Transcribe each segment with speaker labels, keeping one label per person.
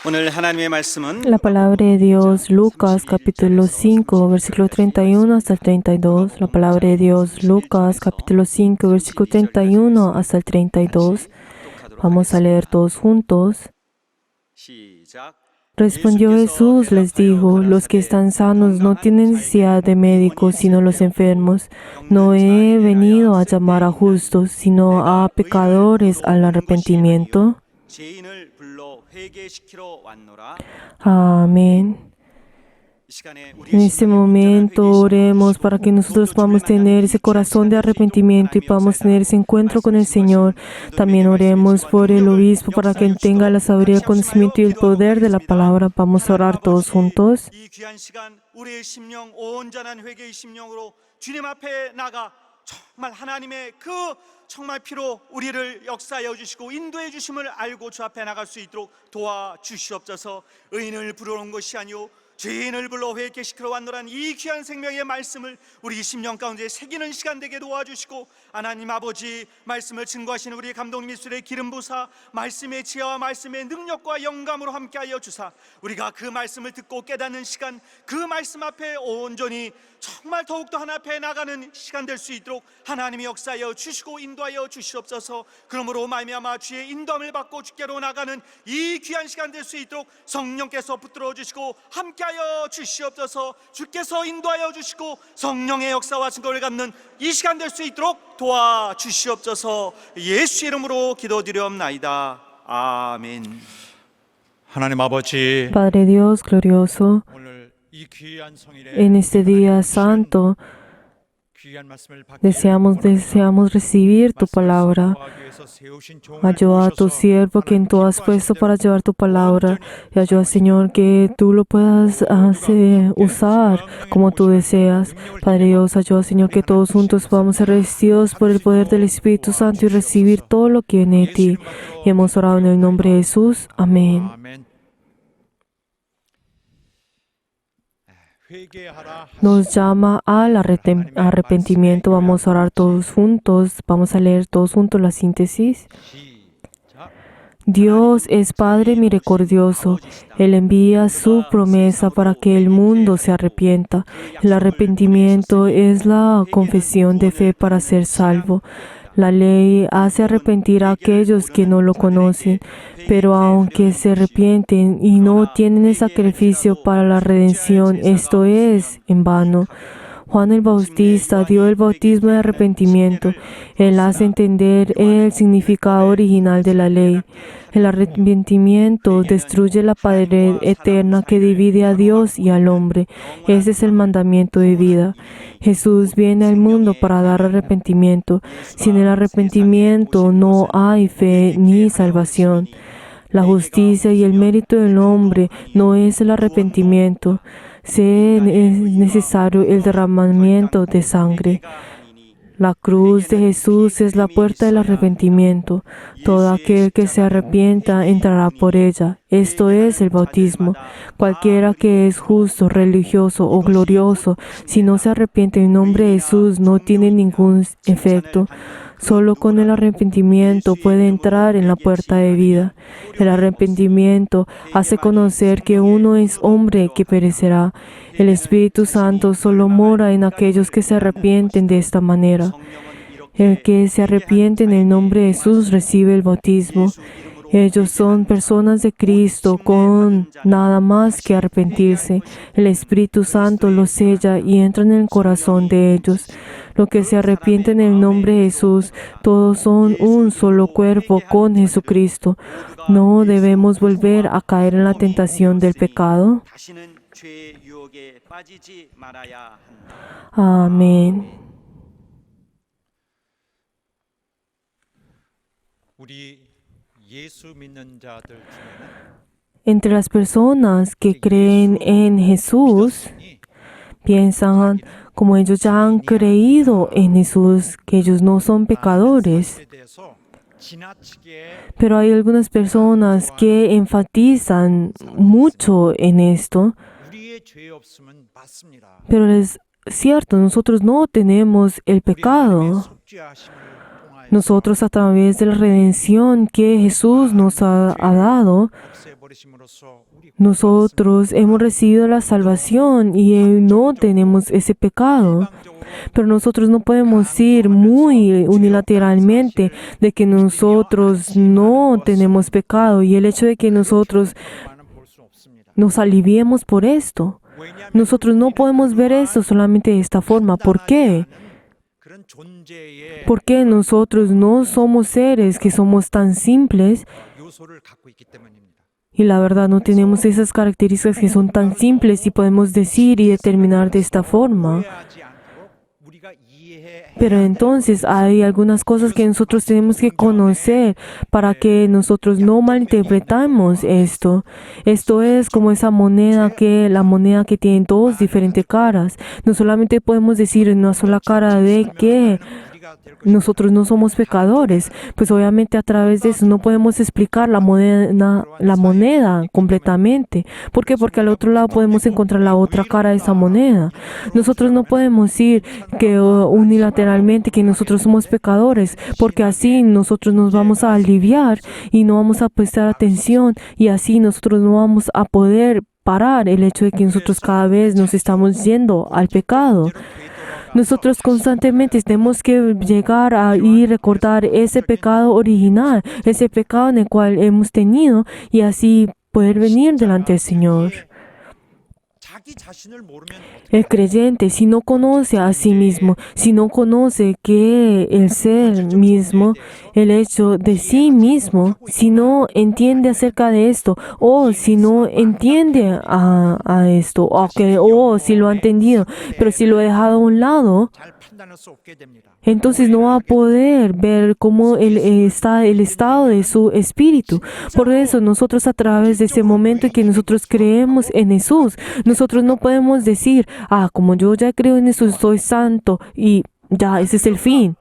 Speaker 1: 오늘 하나님의 말씀은
Speaker 2: La palabra de Dios, Lucas capítulo 5, versículo 31 hasta el 32. La palabra de Dios, Lucas capítulo 5, versículo 31 hasta el 32. Vamos a leer todos juntos.
Speaker 1: 시작.
Speaker 2: Respondió Jesús, les dijo, los que están sanos no tienen necesidad de médicos, sino los enfermos. No he venido a llamar a justos, sino a pecadores al arrepentimiento.
Speaker 1: 죄인을 불러 회개시키러 왔노라.
Speaker 2: Amén. En este momento oremos para que nosotros podamos tener ese corazón de arrepentimiento y podamos tener ese encuentro con el Señor. También oremos por el obispo para que tenga la sabiduría, el conocimiento y el poder de la palabra. Vamos a orar todos juntos.
Speaker 1: 이 귀한 시간 우리의 심령 온전한 회개의 심령으로 주님 앞에 나가 정말 하나님의 그 정말 피로 우리를 역사하여 주시고 인도해 주심을 알고 주 앞에 나갈 수 있도록 도와주시옵소서. 의인을 부르는 것이 아니오 죄인을 불러 회개시키러 왔노란 이 귀한 생명의 말씀을 우리 심령 가운데 새기는 시간 되게 도와주시고 하나님 아버지 말씀을 증거하시는 우리 감독님 입술에 기름 부사 말씀의 지혜와 말씀의 능력과 영감으로 함께하여 주사 우리가 그 말씀을 듣고 깨닫는 시간 그 말씀 앞에 온전히 정말 더욱더 하나 앞에 나가는 시간 될 수 있도록 하나님이 역사하여 주시고 인도하여 주시옵소서. 그러므로 말미암아 주의 인도함을 받고 주께로 나가는 이 귀한 시간 될 수 있도록 성령께서 붙들어 주시고 함께하여 주시옵소서. 주께서 인도하여 주시고 성령의 역사와 증거를 갖는 이 시간 될 수 있도록 도와주시옵소서. 예수 이름으로 기도드리옵나이다. 아멘.
Speaker 3: 하나님 아버지,
Speaker 2: Padre Dios glorioso,
Speaker 3: 오늘 이 귀한 성일에
Speaker 2: en este día santo
Speaker 3: 귀한 말씀을 받게
Speaker 2: deseamos recibir tu palabra.
Speaker 3: 하기 위해서 세우신 종을
Speaker 2: Ayuda a tu
Speaker 3: 부으셔서
Speaker 2: siervo quien tú has puesto para llevar tu palabra. Y ayuda, Señor, que tú lo puedas usar como tú deseas. Padre Dios, ayuda, Señor, que todos juntos podamos ser revestidos por el poder del Espíritu Santo y recibir todo lo que viene de ti. Y hemos orado en el nombre de Jesús. Amén.
Speaker 3: 아멘. 회개하라
Speaker 2: Nos llama al arrepentimiento. Vamos a orar todos juntos. Vamos a leer todos juntos la síntesis.
Speaker 3: 시작.
Speaker 2: Dios es Padre misericordioso. Él envía su promesa para que el mundo se arrepienta. El arrepentimiento es la confesión de fe para ser salvo. La ley hace arrepentir a aquellos que no lo conocen, pero aunque se arrepienten y no tienen el sacrificio para la redención, esto es en vano. Juan el Bautista dio el bautismo de arrepentimiento. Él hace entender el significado original de la ley. El arrepentimiento destruye la pared eterna que divide a Dios y al hombre. Ese es el mandamiento de vida. Jesús viene al mundo para dar arrepentimiento. Sin el arrepentimiento no hay fe ni salvación. La justicia y el mérito del hombre no es el arrepentimiento. Es necesario el derramamiento de sangre. La cruz de Jesús es la puerta del arrepentimiento. Todo aquel que se arrepienta entrará por ella. Esto es el bautismo. Cualquiera que es justo, religioso o glorioso, si no se arrepiente en nombre de Jesús, no tiene ningún efecto. Solo con el arrepentimiento puede entrar en la puerta de vida. El arrepentimiento hace conocer que uno es hombre que perecerá. El Espíritu Santo solo mora en aquellos que se arrepienten de esta manera. El que se arrepiente en el nombre de Jesús recibe el bautismo. Ellos son personas de Cristo con nada más que arrepentirse. El Espíritu Santo los sella y entra en el corazón de ellos. Los que se arrepienten en el nombre de Jesús, todos son un solo cuerpo con Jesucristo. No debemos volver a caer en la tentación del pecado.
Speaker 1: 다시는 죄의 유혹에 빠지지 말아야 한다.
Speaker 2: Amén.
Speaker 3: 우리 예수 믿는 자들 중에는
Speaker 2: Entre las personas que creen en Jesús, piensan, como ellos ya han creído en Jesús, que ellos no son pecadores.
Speaker 3: 사실에 대해서 지나치게
Speaker 2: Pero hay algunas personas que enfatizan mucho en esto.
Speaker 3: 우리의 죄 없음은 맞습니다.
Speaker 2: Pero es cierto, nosotros no tenemos el
Speaker 3: 우리 하나님의
Speaker 2: pecado.
Speaker 3: 속죄하심을 통하여
Speaker 2: nosotros a través de la redención que Jesús nos ha dado,
Speaker 3: 없애버리심으로써 우리
Speaker 2: nosotros hemos recibido la salvación y no tenemos ese pecado. Pero nosotros no podemos decir muy unilateralmente de que nosotros no tenemos pecado y el hecho de que nosotros
Speaker 3: 만은 볼수 없습니다.
Speaker 2: nos aliviemos por esto. Nosotros no podemos ver esto solamente de esta forma. ¿Por qué?
Speaker 3: 그런 존재의
Speaker 2: Porque nosotros no somos seres que somos tan simples
Speaker 3: 요소를 갖고 있기 때문입니다.
Speaker 2: y la verdad no tenemos esas características que son tan simples y podemos decir y determinar de esta forma.
Speaker 3: 오해하지 않도록 우리가 이해해
Speaker 2: Pero entonces hay algunas cosas que nosotros tenemos que conocer para que nosotros no malinterpretamos esto. Esto es como esa moneda la moneda que tiene dos diferentes caras. No solamente podemos decir en una sola cara de que
Speaker 3: 우리가 될 것입니다.
Speaker 2: nosotros no somos pecadores, pues obviamente a través de eso no podemos explicar la moneda completamente. ¿Por qué? Porque al otro lado podemos encontrar la otra cara de esa moneda. Nosotros no podemos decir que unilateralmente que nosotros somos pecadores, porque así nosotros nos vamos a aliviar y no vamos a prestar atención y así nosotros no vamos a poder parar el hecho de que nosotros cada vez nos estamos yendo al pecado. Nosotros constantemente tenemos que llegar a y recordar ese pecado original, ese pecado en el cual hemos tenido y así poder venir delante del Señor.
Speaker 3: 자기 자신을 모르면
Speaker 2: El creyente, si no conoce a sí mismo, si no conoce que el ser mismo, el hecho de sí mismo, si no entiende acerca de esto, o si no entiende a esto, o si lo ha entendido, pero si lo ha dejado a un lado,
Speaker 3: 잘 판단할 수 없게 됩니다.
Speaker 2: entonces no va a poder ver cómo está el estado de su espíritu. Por eso nosotros a través de ese momento en que nosotros creemos en Jesús, nosotros no podemos decir, como yo ya creo en Jesús, soy santo y ya ese es el fin.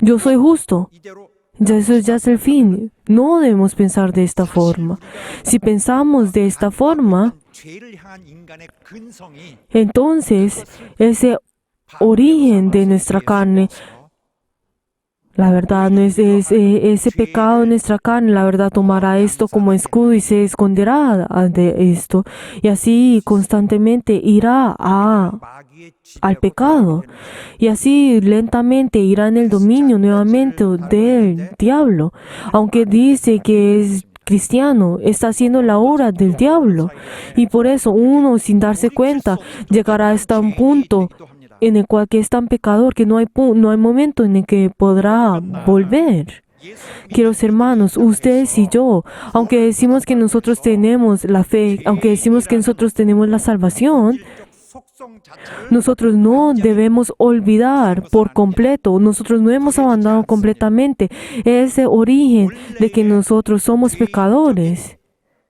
Speaker 2: Yo soy justo.
Speaker 3: 이대로
Speaker 2: Ya eso ya es el fin. No debemos pensar de esta forma. Si pensamos de esta forma,
Speaker 3: 죄를 향한 인간의 근성이
Speaker 2: entonces ese origen de nuestra carne, la verdad no es ese pecado de nuestra carne, la verdad tomará esto como escudo y se esconderá de esto y así constantemente irá
Speaker 3: 마귀의
Speaker 2: al pecado y así lentamente irá en el dominio nuevamente del diablo, aunque dice que es cristiano, está haciendo la obra del diablo y por eso uno sin darse cuenta llegará hasta un punto en el cual que es tan pecador que no hay momento en el que podrá volver. Queridos hermanos, ustedes y yo, aunque decimos que nosotros tenemos la fe, aunque decimos que nosotros tenemos la salvación,
Speaker 3: 속성 자체를
Speaker 2: nosotros no debemos olvidar por completo, nosotros no hemos abandonado completamente ese origen de que nosotros somos pecadores.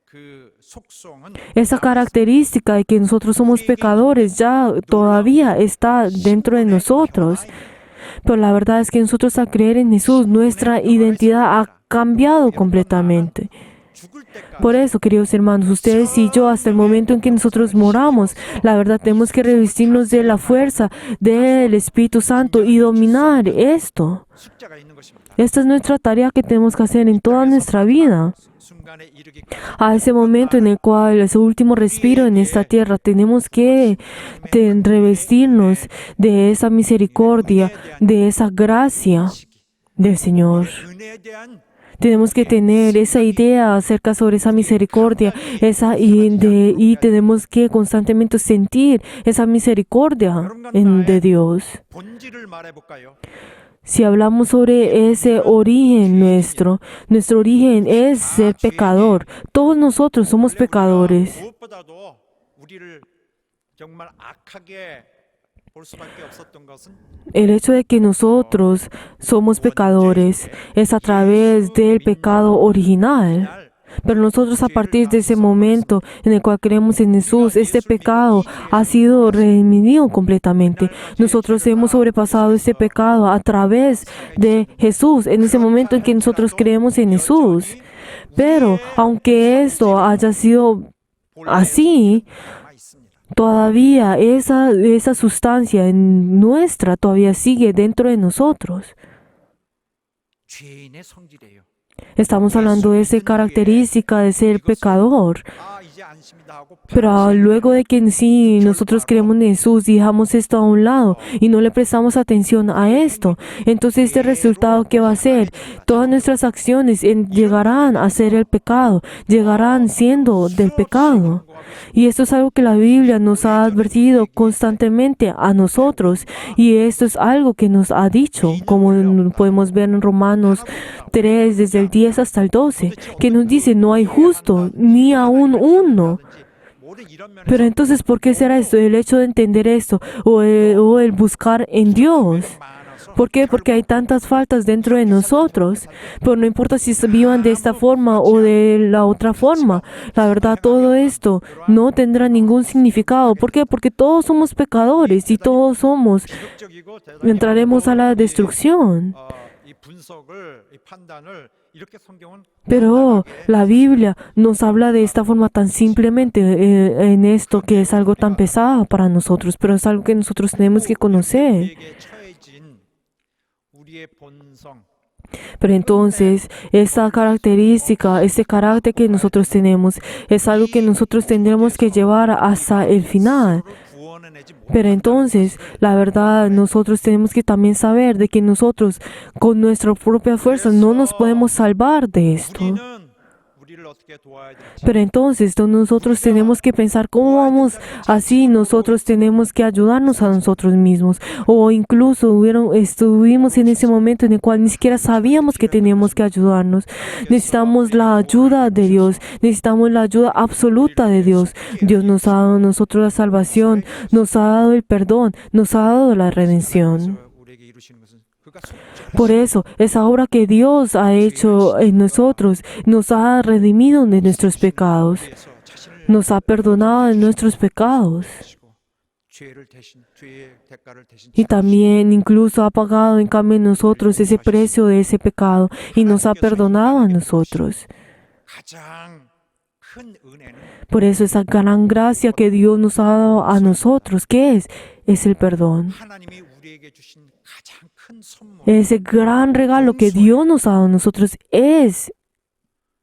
Speaker 3: 그 속성은
Speaker 2: Esa característica de que nosotros somos pecadores ya todavía está dentro de nosotros. Pero la verdad es que nosotros al creer en Jesús, nuestra identidad ha cambiado completamente.
Speaker 3: 죽을 때까지
Speaker 2: Por eso, queridos hermanos, ustedes y yo, hasta el momento en que nosotros moramos, la verdad tenemos que revestirnos de la fuerza del Espíritu Santo y dominar esto.
Speaker 3: 숙제가 있는 것입니다.
Speaker 2: Esta es nuestra tarea que tenemos que hacer en toda nuestra vida.
Speaker 3: 순간에 이르기까지
Speaker 2: A ese momento en el cual, ese último respiro en esta tierra, tenemos que revestirnos de esa misericordia, de esa gracia del Señor.
Speaker 3: 은혜에 대한
Speaker 2: Tenemos que tener esa idea acerca sobre esa misericordia, y tenemos que constantemente sentir esa misericordia de Dios.
Speaker 3: 본질을 말해볼까요?
Speaker 2: Si hablamos sobre ese origen nuestro origen es ser pecador. Todos nosotros somos pecadores.
Speaker 3: 무엇보다도 우리를 정말 악하게 볼 수밖에 없었던 것은
Speaker 2: El hecho de que nosotros somos pecadores es a través del pecado original. Pero nosotros a partir de ese momento en el cual creemos en Jesús, este pecado ha sido redimido completamente. Nosotros hemos sobrepasado este pecado a través de Jesús, en ese momento en que nosotros creemos en Jesús. Pero aunque esto haya sido así,
Speaker 3: 남아 있습니다.
Speaker 2: todavía esa sustancia nuestra todavía sigue dentro de nosotros.
Speaker 3: 죄인의 성질이에요.
Speaker 2: Estamos hablando de esa característica de ser pecador.
Speaker 3: 아, 이제 안심이다 하고
Speaker 2: Pero luego de que en sí nosotros creemos en Jesús y dejamos esto a un lado y no le prestamos atención a esto, entonces este resultado que va a ser, todas nuestras acciones llegarán a ser el pecado, llegarán siendo del pecado. Y esto es algo que la Biblia nos ha advertido constantemente a nosotros y esto es algo que nos ha dicho, como podemos ver en Romanos 3 desde el 10 hasta el 12, que nos dice no hay justo ni aún uno. Pero entonces, ¿por qué será esto? El hecho de entender esto o el buscar en Dios. ¿Por qué? Porque hay tantas faltas dentro de nosotros. Pero no importa si vivan de esta forma o de la otra forma. La verdad, todo esto no tendrá ningún significado. ¿Por qué? Porque todos somos pecadores y todos entraremos a la destrucción.
Speaker 3: 이 분석을, 이 판단을 이렇게 성경은
Speaker 2: Pero la Biblia nos habla de esta forma tan simplemente en esto que es algo tan pesado para nosotros, pero es algo que nosotros tenemos que conocer.
Speaker 3: 우리에게 처해진 우리의 본성,
Speaker 2: Pero entonces, esa característica, ese carácter que nosotros tenemos, es algo que nosotros tendremos que llevar hasta el final.
Speaker 3: 구원해내지 못.
Speaker 2: Pero entonces, la verdad, nosotros tenemos que también saber de que nosotros, con nuestra propia fuerza, no nos podemos salvar de esto.
Speaker 3: 우리는 우리를 어떻게 도와야 될지.
Speaker 2: Pero entonces nosotros tenemos que pensar cómo vamos así, nosotros tenemos que ayudarnos a nosotros mismos. O incluso estuvimos en ese momento en el cual ni siquiera sabíamos que teníamos que ayudarnos. Necesitamos la ayuda de Dios, necesitamos la ayuda absoluta de Dios. Dios nos ha dado a nosotros la salvación, nos ha dado el perdón, nos ha dado la redención.
Speaker 3: 우리에게 이루시는 것은 그가 속죄.
Speaker 2: Por eso, esa obra que Dios ha hecho en nosotros nos ha redimido de nuestros pecados,
Speaker 3: 그래서 자신을
Speaker 2: nos ha perdonado de nuestros pecados
Speaker 3: 하시고 죄를 대신 죄의 대가를 대신
Speaker 2: y también incluso ha pagado en cambio en nosotros ese precio de ese pecado y nos ha perdonado a nosotros.
Speaker 3: 가장 큰 은혜는
Speaker 2: Por eso esa gran gracia que Dios nos ha dado a nosotros, ¿qué es? Es el perdón.
Speaker 3: 하나님이 우리에게 주신 가장 큰 선물.
Speaker 2: Ese gran regalo que Dios nos ha dado a nosotros es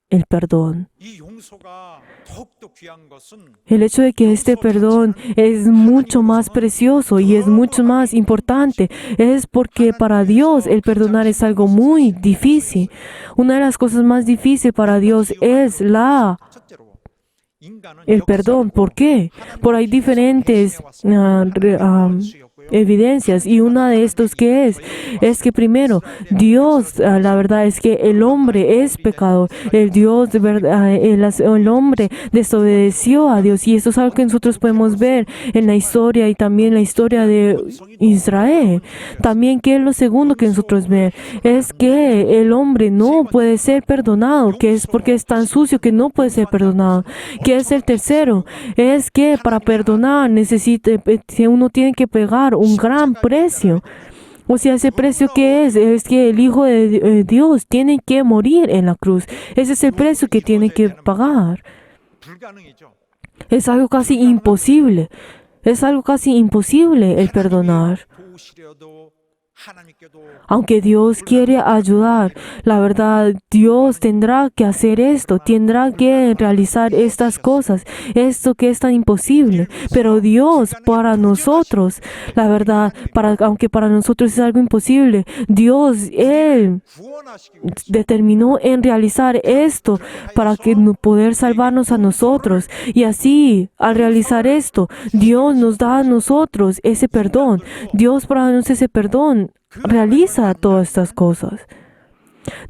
Speaker 2: el perdón.
Speaker 3: 이 용서가 더욱더 귀한 것은
Speaker 2: El hecho de que este perdón es mucho más precioso y es mucho más importante es porque para Dios el perdonar es algo muy difícil. Una de las cosas más difíciles para Dios es
Speaker 3: 첫째로 인간은
Speaker 2: el perdón. ¿Por qué? Por hay diferentes evidencias y una de estos que es que primero Dios, la verdad es que el hombre es pecador, el hombre desobedeció a Dios y esto es algo que nosotros podemos ver en la historia y también la historia de Israel. También que es lo segundo que nosotros vemos es que el hombre no puede ser perdonado, que es porque es tan sucio que no puede ser perdonado. Que es el tercero, es que para perdonar uno tiene que pagar un gran precio. O sea, ese precio que es que el Hijo de Dios tiene que morir en la cruz. Ese es el precio que tiene que pagar.
Speaker 3: 불가능이죠.
Speaker 2: Es algo casi imposible. Es algo casi imposible el perdonar.
Speaker 3: 도우시려도 하나님께도
Speaker 2: Aunque Dios quiere ayudar, la verdad, Dios tendrá que hacer esto, tendrá que realizar estas cosas, esto que es tan imposible. Pero Dios para nosotros, la verdad, aunque para nosotros es algo imposible, Dios, Él
Speaker 3: 구원하시기 위해서
Speaker 2: determinó en realizar esto para que poder salvarnos a nosotros. Y así, al realizar esto, Dios nos da a nosotros ese perdón. Dios para darnos ese perdón realiza todas estas cosas.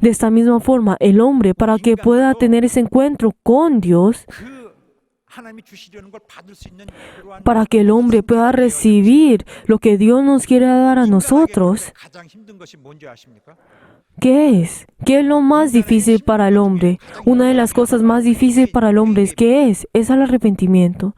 Speaker 2: De esta misma forma, el hombre, para que pueda tener ese encuentro con Dios,
Speaker 3: 그 하나님이 주시려는 걸 받을 수 있는 그러한
Speaker 2: para que el hombre pueda recibir lo que Dios nos quiere dar a nosotros,
Speaker 3: 가장 힘든 것이 뭔지 아십니까?
Speaker 2: ¿qué es? ¿Qué es lo más difícil para el hombre? Una de las cosas más difíciles para el hombre es ¿qué es? Es el arrepentimiento.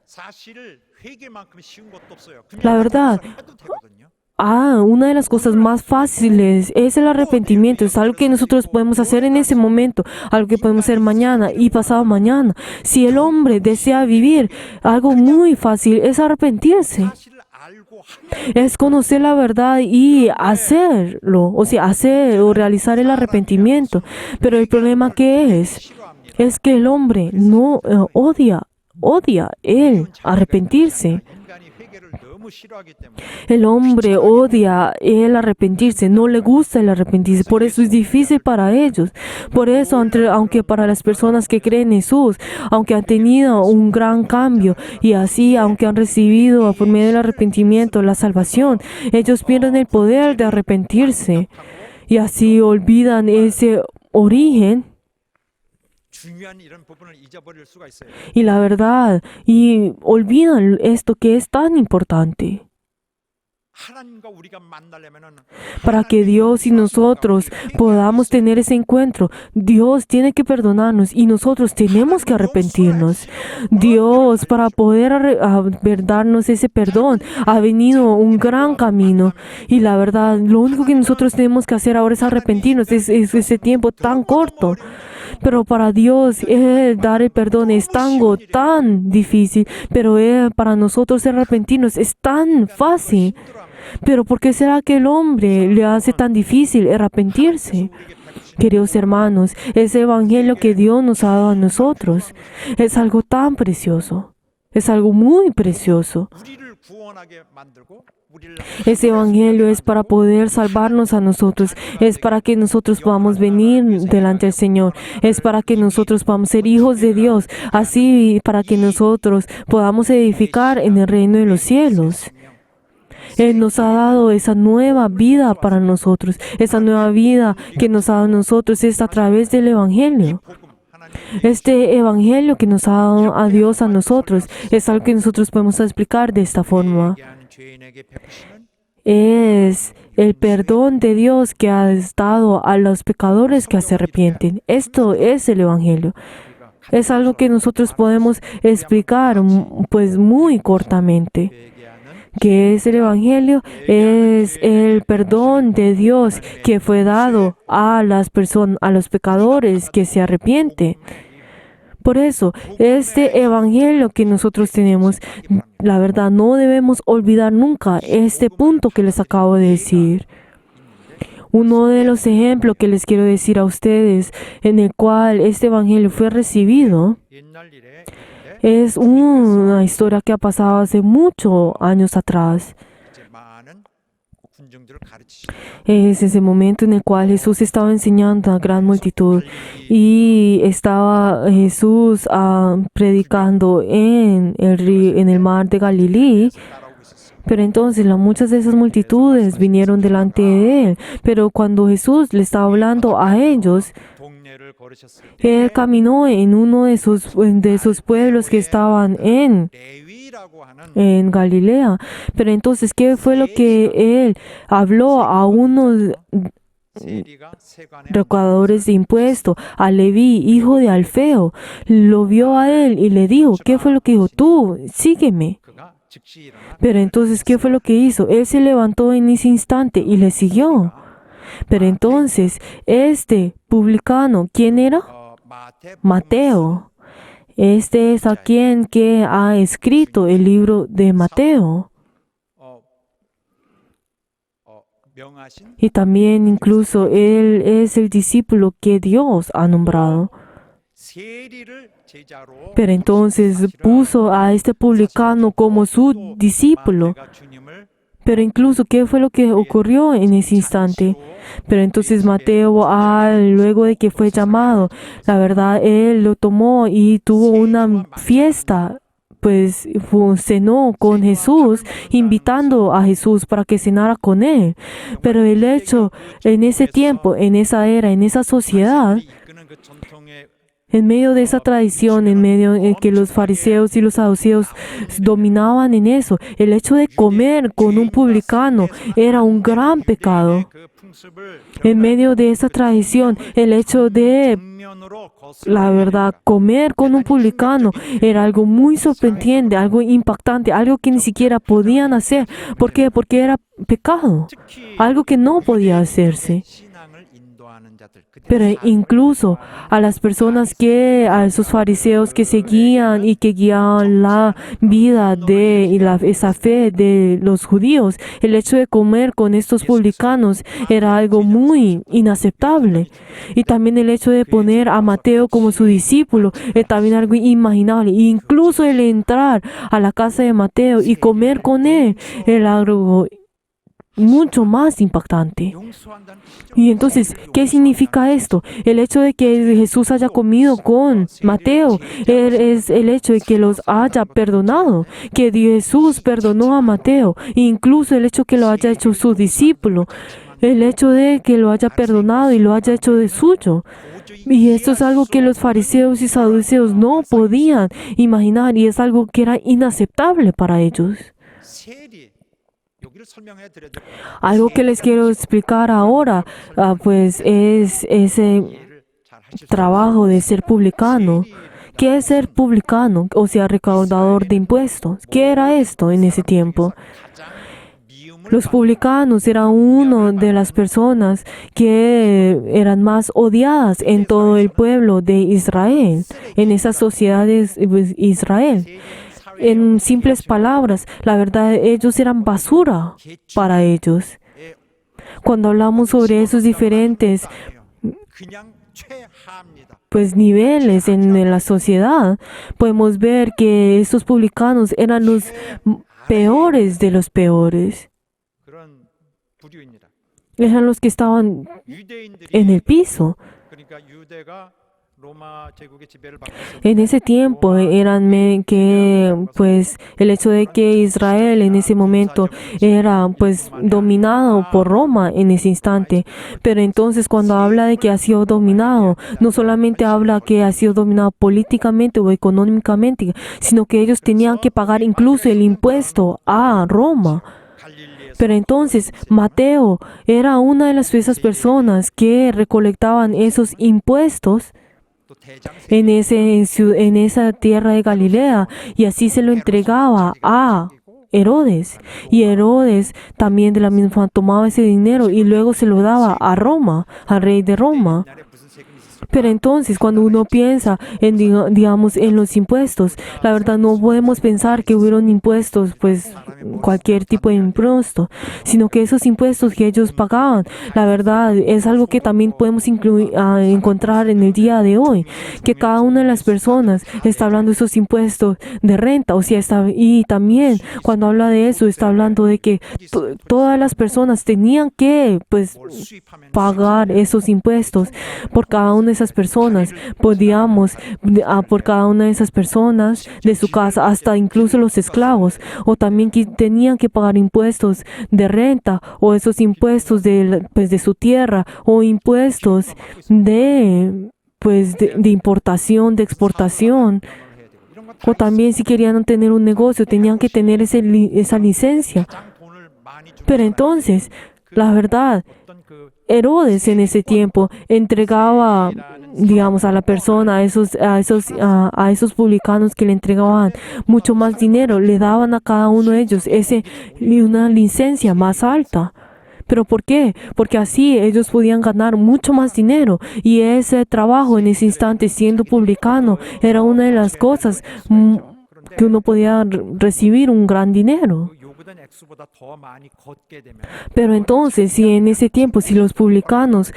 Speaker 3: 사실 회개만큼 쉬운 것도 없어요.
Speaker 2: La verdad,
Speaker 3: 해도 되거든요.
Speaker 2: una de las cosas más fáciles es el arrepentimiento. Es algo que nosotros podemos hacer en ese momento, algo que podemos hacer mañana y pasado mañana. Si el hombre desea vivir, algo muy fácil es arrepentirse.
Speaker 3: 사실을 알고
Speaker 2: Es conocer la verdad y hacerlo, o sea, hacer o realizar el arrepentimiento. Pero el problema que es que el hombre no odia el arrepentirse.
Speaker 3: 인간이 회개를 너무 싫어하기 때문에
Speaker 2: El hombre odia el arrepentirse, no le gusta el arrepentirse, por eso es difícil para ellos. Por eso, aunque para las personas que creen en Jesús, aunque han tenido un gran cambio y así, aunque han recibido por medio del arrepentimiento la salvación, ellos pierden el poder de arrepentirse y así olvidan ese origen
Speaker 3: 중요한 이런 부분을 잊어버릴 수가 있어요.
Speaker 2: y la verdad y olvidan esto que es tan importante.
Speaker 3: 하나님과 우리가 만나려면은
Speaker 2: Para que Dios y nosotros podamos tener ese encuentro, Dios tiene que perdonarnos y nosotros tenemos que arrepentirnos. Dios, para poder darnos ese perdón, ha venido un gran camino. Y la verdad, lo único que nosotros tenemos que hacer ahora es arrepentirnos. Es ese tiempo tan corto. Pero para Dios, dar el perdón es algo tan difícil. Pero para nosotros arrepentirnos es tan fácil. Pero ¿por qué será que el hombre le hace tan difícil arrepentirse? Queridos hermanos, ese evangelio que Dios nos ha dado a nosotros es algo tan precioso. Es algo muy precioso.
Speaker 3: 우리를 구원하게 만들고 우리를
Speaker 2: Ese evangelio es para poder salvarnos a nosotros. Es para que nosotros podamos venir delante del Señor. Es para que nosotros podamos ser hijos de Dios. Así para que nosotros podamos edificar en el reino de los cielos. Él nos ha dado esa nueva vida para nosotros. Esa nueva vida que nos ha dado a nosotros es a través del Evangelio.
Speaker 3: 복음 하나님
Speaker 2: Este Evangelio que nos ha dado a Dios a nosotros es algo que nosotros podemos explicar de esta forma.
Speaker 3: 얘기하는 죄인에게 베푸시는
Speaker 2: Es el perdón de Dios que ha dado a los pecadores que se arrepienten. Esto es el Evangelio. Es algo que nosotros podemos explicar pues muy cortamente.
Speaker 3: 얘기하는
Speaker 2: ¿Qué es el Evangelio? Es el perdón de Dios que fue dado a las personas, a los pecadores que se arrepienten. Por eso, este Evangelio que nosotros tenemos, la verdad, no debemos olvidar nunca este punto que les acabo de decir. Uno de los ejemplos que les quiero decir a ustedes, en el cual este Evangelio fue recibido,
Speaker 3: 옛날 일에 있는데
Speaker 2: es una historia que ha pasado hace muchos años atrás.
Speaker 3: 이제 많은 군중들을 가르치시고
Speaker 2: Es ese momento en el cual Jesús estaba enseñando a gran multitud y estaba Jesús predicando en el mar de Galilea.
Speaker 3: 따라오고 있었어요.
Speaker 2: Pero entonces muchas de esas multitudes vinieron delante de él. Pero cuando Jesús le estaba hablando a ellos,
Speaker 3: 동네를 걸으셨을 때
Speaker 2: él caminó en uno de esos pueblos que estaban
Speaker 3: 레위라고 하는
Speaker 2: en Galilea. Pero entonces, ¿qué fue lo que él habló a unos
Speaker 3: 세리가 세관에
Speaker 2: recaudadores de impuestos, a Leví, hijo de Alfeo? Lo vio a él y le dijo, ¿qué fue lo que dijo? Tú, sígueme.
Speaker 3: 그가 즉시 일어나
Speaker 2: Pero entonces, ¿qué fue lo que hizo? Él se levantó en ese instante y le siguió. Pero entonces, este publicano, ¿quién era? Mateo. Este es a quien que ha escrito el libro de Mateo.
Speaker 3: 명하신
Speaker 2: Y también incluso él es el discípulo que Dios ha nombrado.
Speaker 3: 세리를 제자로
Speaker 2: Pero entonces puso a este publicano como su discípulo.
Speaker 3: 마태가 주님을
Speaker 2: Pero incluso, ¿qué fue lo que ocurrió en ese instante? Pero entonces Mateo, luego de que fue llamado, la verdad, él lo tomó y tuvo una fiesta. Pues cenó con Jesús, invitando a Jesús para que cenara con él. Pero el hecho, en ese tiempo, en esa era, en esa sociedad,
Speaker 3: 이끄는 그 전통의
Speaker 2: en medio de esa tradición, en medio en que los fariseos y los saduceos dominaban en eso, el hecho de comer con un publicano era un gran pecado.
Speaker 3: 그 풍습을
Speaker 2: En medio de esa tradición, el hecho de,
Speaker 3: 정면으로
Speaker 2: la verdad, comer con un publicano era algo muy sorprendente, algo impactante, algo que ni siquiera podían hacer. ¿Por qué? Porque era pecado,
Speaker 3: 특히
Speaker 2: algo que no podía hacerse.
Speaker 3: 신앙을 인도하는 자들,
Speaker 2: Pero incluso a las personas a esos fariseos que seguían y que guiaban la vida esa fe de los judíos, el hecho de comer con estos publicanos era algo muy inaceptable. Y también el hecho de poner a Mateo como su discípulo es también algo inimaginable. E incluso el entrar a la casa de Mateo y comer con él era algo mucho más impactante. Y entonces, ¿qué significa esto? El hecho de que Jesús haya comido con Mateo es el hecho de que los haya perdonado, que Jesús perdonó a Mateo, e incluso el hecho de que lo haya hecho su discípulo, el hecho de que lo haya perdonado y lo haya hecho de suyo. Y esto es algo que los fariseos y saduceos no podían imaginar y es algo que era inaceptable para ellos. Algo que les quiero explicar ahora, pues es ese trabajo de ser publicano. ¿Qué es ser publicano? O sea, recaudador de impuestos. ¿Qué era esto en ese tiempo? Los publicanos eran una de las personas que eran más odiadas en todo el pueblo de Israel, en esas sociedades de Israel. En simples palabras, la verdad, ellos eran basura para ellos. Cuando hablamos sobre esos diferentes niveles en la sociedad, podemos ver que estos publicanos eran los peores de los peores. Eran los que estaban en el piso. En ese tiempo eran que pues el hecho de que Israel en ese momento era pues dominado por Roma en ese instante, pero entonces cuando habla de que ha sido dominado, no solamente habla que ha sido dominado políticamente o económicamente, sino que ellos tenían que pagar incluso el impuesto a Roma. Pero entonces Mateo era una de esas personas que recolectaban esos impuestos en esa tierra de Galilea, y así se lo entregaba a Herodes. Y Herodes también de la misma forma tomaba ese dinero y luego se lo daba a Roma, al rey de Roma. Pero entonces, cuando uno piensa en, digamos, en los impuestos, la verdad no podemos pensar que hubieron impuestos, pues cualquier tipo de impuesto, sino que esos impuestos que ellos pagaban, la verdad es algo que también podemos encontrar en el día de hoy, que cada una de las personas está hablando de esos impuestos de renta, o sea, y también cuando habla de eso, está hablando de que todas las personas tenían que, pues, pagar esos impuestos por cada una de esas personas, podíamos por cada una de esas personas de su casa, hasta incluso los esclavos, o también que tenían que pagar impuestos de renta o esos impuestos de su tierra o impuestos de importación, de exportación. O también si querían tener un negocio, tenían que tener esa licencia. Pero entonces, la verdad, Herodes en ese tiempo entregaba, digamos, a la persona, a esos publicanos que le entregaban mucho más dinero, le daban a cada uno de ellos una licencia más alta. ¿Pero por qué? Porque así ellos podían ganar mucho más dinero, y ese trabajo en ese instante siendo publicano era una de las cosas que uno podía recibir un gran dinero. Pero entonces, si en ese tiempo, si los publicanos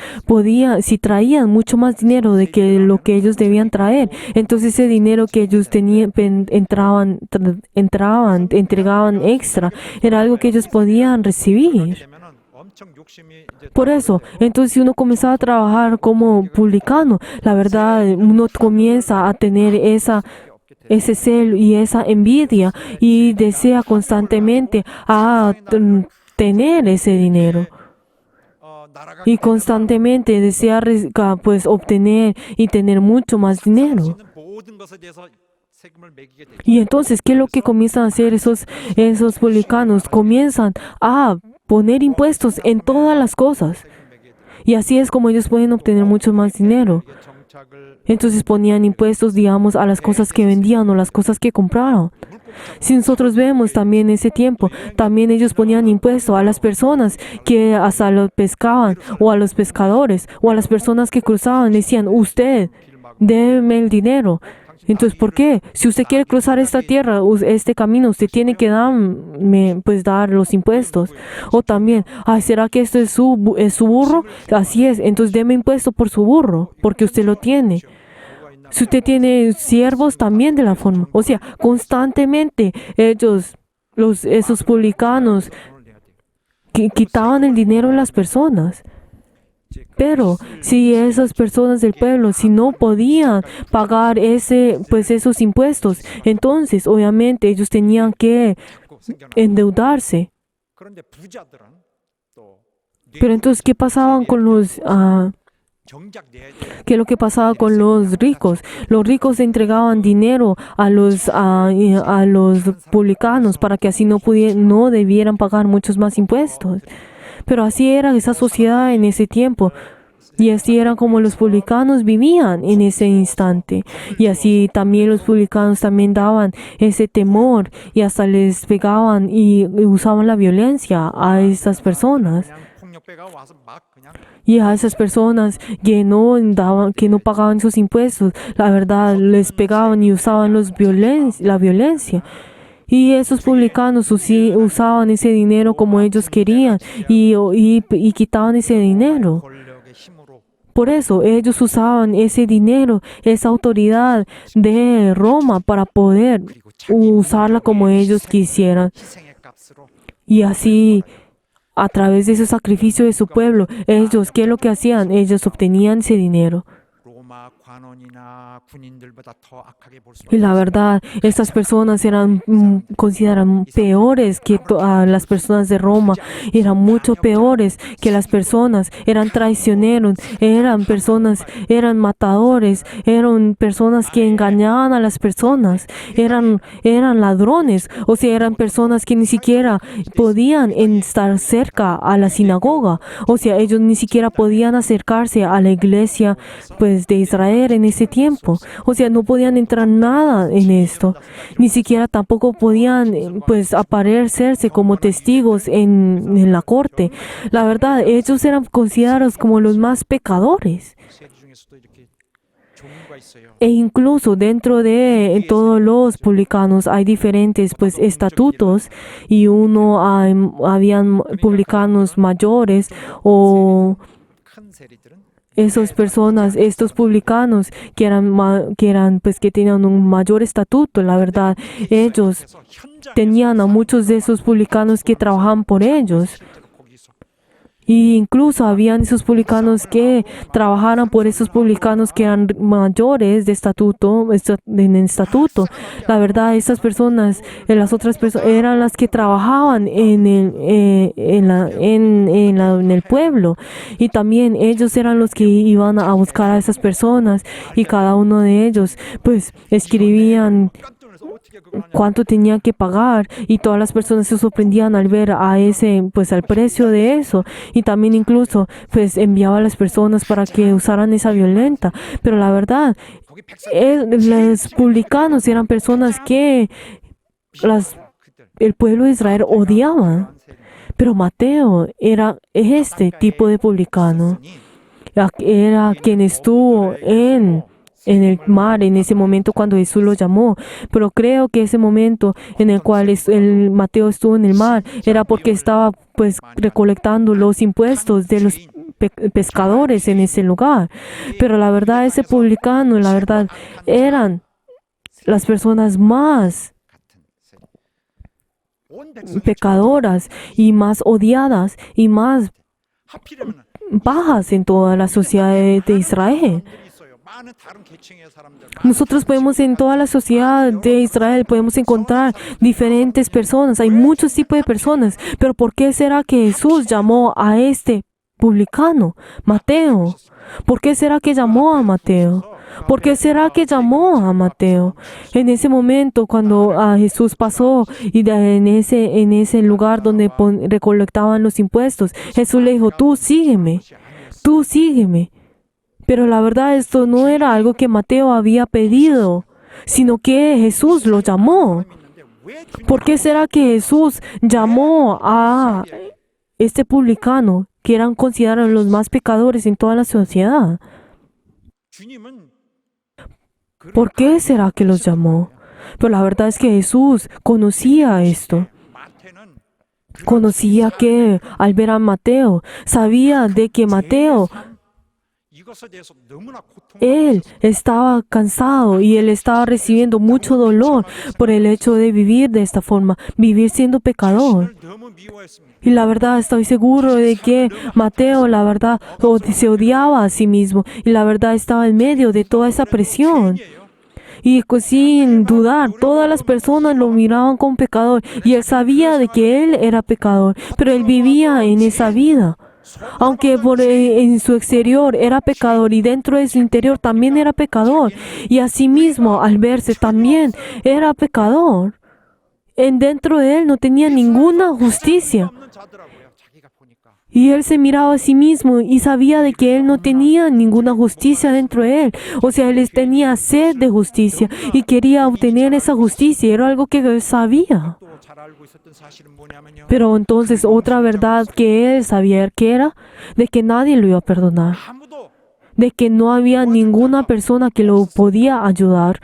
Speaker 2: si traían mucho más dinero de que lo que ellos debían traer, entonces ese dinero que ellos tenían, entregaban extra, era algo que ellos podían recibir. Por eso, entonces si uno comenzaba a trabajar como publicano, la verdad, uno comienza a tener ese celo y esa envidia y desea constantemente tener ese dinero. Y constantemente desea pues obtener y tener mucho más dinero. Y entonces, ¿qué es lo que comienzan a hacer esos publicanos? Comienzan a poner impuestos en todas las cosas. Y así es como ellos pueden obtener mucho más dinero. Entonces ponían impuestos, digamos, a las cosas que vendían o las cosas que compraron. Si nosotros vemos también ese tiempo, también ellos ponían impuesto a las personas que hasta los pescaban, o a los pescadores, o a las personas que cruzaban, decían, usted, déme el dinero. Entonces, ¿por qué? Si usted quiere cruzar esta tierra, este camino, usted tiene que darme, pues, dar los impuestos. O también, ay, ¿será que esto es su burro? Así es, entonces deme impuesto por su burro, porque usted lo tiene. Si usted tiene siervos, también de la forma. O sea, constantemente ellos, esos publicanos, quitaban el dinero de las personas. Pero si esas personas del pueblo, si no podían pagar esos impuestos, entonces obviamente ellos tenían que endeudarse. Pero entonces, ¿qué pasaban con ¿qué es lo que pasaba con los ricos? Los ricos entregaban dinero a los publicanos para que así no debieran pagar muchos más impuestos. Pero así era esa sociedad en ese tiempo. Y así era como los publicanos vivían en ese instante. Y así también los publicanos también daban ese temor y hasta les pegaban y usaban la violencia a estas personas. Y a esas personas que no pagaban sus impuestos, la verdad, les pegaban y usaban la violencia. Y esos publicanos usaban ese dinero como ellos querían y quitaban ese dinero. Por eso ellos usaban ese dinero, esa autoridad de Roma para poder usarla como ellos quisieran. Y así, a través de ese sacrificio de su pueblo, ellos, ¿qué es lo que hacían? Ellos obtenían ese dinero. Y la verdad, estas personas eran consideradas peores que las personas de Roma. Eran mucho peores que las personas. Eran traicioneros, eran matadores, eran personas que engañaban a las personas. Eran ladrones, o sea, eran personas que ni siquiera podían estar cerca a la sinagoga. O sea, ellos ni siquiera podían acercarse a la iglesia, pues, de Israel en ese tiempo. O sea, no podían entrar nada en esto. Ni siquiera tampoco podían, pues, aparecerse como testigos en la corte. La verdad, ellos eran considerados como los más pecadores. E incluso dentro de todos los publicanos hay diferentes, pues, estatutos, y habían publicanos mayores o esas personas, estos publicanos que tenían un mayor estatuto. La verdad, ellos tenían a muchos de esos publicanos que trabajaban por ellos. Y incluso habían esos publicanos que trabajaran por esos publicanos que eran mayores de estatuto, en estatuto. La verdad, estas personas, las otras personas, eran las que trabajaban en el pueblo. Y también ellos eran los que iban a buscar a esas personas. Y cada uno de ellos, pues, escribían cuánto tenía que pagar, y todas las personas se sorprendían al ver al precio de eso, y también incluso, pues, enviaba a las personas para que usaran esa violenta. Pero la verdad, los publicanos eran personas que el pueblo de Israel odiaba. Pero Mateo era este tipo de publicano. Era quien estuvo en el mar en ese momento cuando Jesús lo llamó. Pero creo que ese momento en el cual el Mateo estuvo en el mar era porque estaba, pues, recolectando los impuestos de los pescadores en ese lugar. Pero la verdad, ese publicano, la verdad, eran las personas más pecadoras y más odiadas y más bajas en toda la sociedad de Israel. Nosotros podemos, en toda la sociedad de Israel, podemos encontrar diferentes personas. Hay muchos tipos de personas. Pero ¿por qué será que Jesús llamó a este publicano, Mateo? ¿Por qué será que llamó a Mateo? ¿Por qué será que llamó a Mateo? En ese momento, cuando Jesús pasó y en ese lugar donde recolectaban los impuestos, Jesús le dijo, tú sígueme. Pero la verdad, esto no era algo que Mateo había pedido, sino que Jesús lo llamó. ¿Por qué será que Jesús llamó a este publicano, que eran considerados los más pecadores en toda la sociedad? ¿Por qué será que los llamó? Pero la verdad es que Jesús conocía esto. Conocía que al ver a Mateo, sabía de que Mateo, él estaba cansado y él estaba recibiendo mucho dolor por el hecho de vivir de esta forma, vivir siendo pecador. Y la verdad, estoy seguro de que Mateo, la verdad, se odiaba a sí mismo y la verdad estaba en medio de toda esa presión. Y sin dudar, todas las personas lo miraban como pecador y él sabía de que él era pecador, pero él vivía en esa vida. Aunque en su exterior era pecador y dentro de su interior también era pecador. Y asimismo, al verse también era pecador. Dentro de él no tenía ninguna justicia. Y él se miraba a sí mismo y sabía de que él no tenía ninguna justicia dentro de él. O sea, él tenía sed de justicia y quería obtener esa justicia. Era algo que él sabía. Pero entonces otra verdad que él sabía que era de que nadie lo iba a perdonar. De que no había ninguna persona que lo podía ayudar.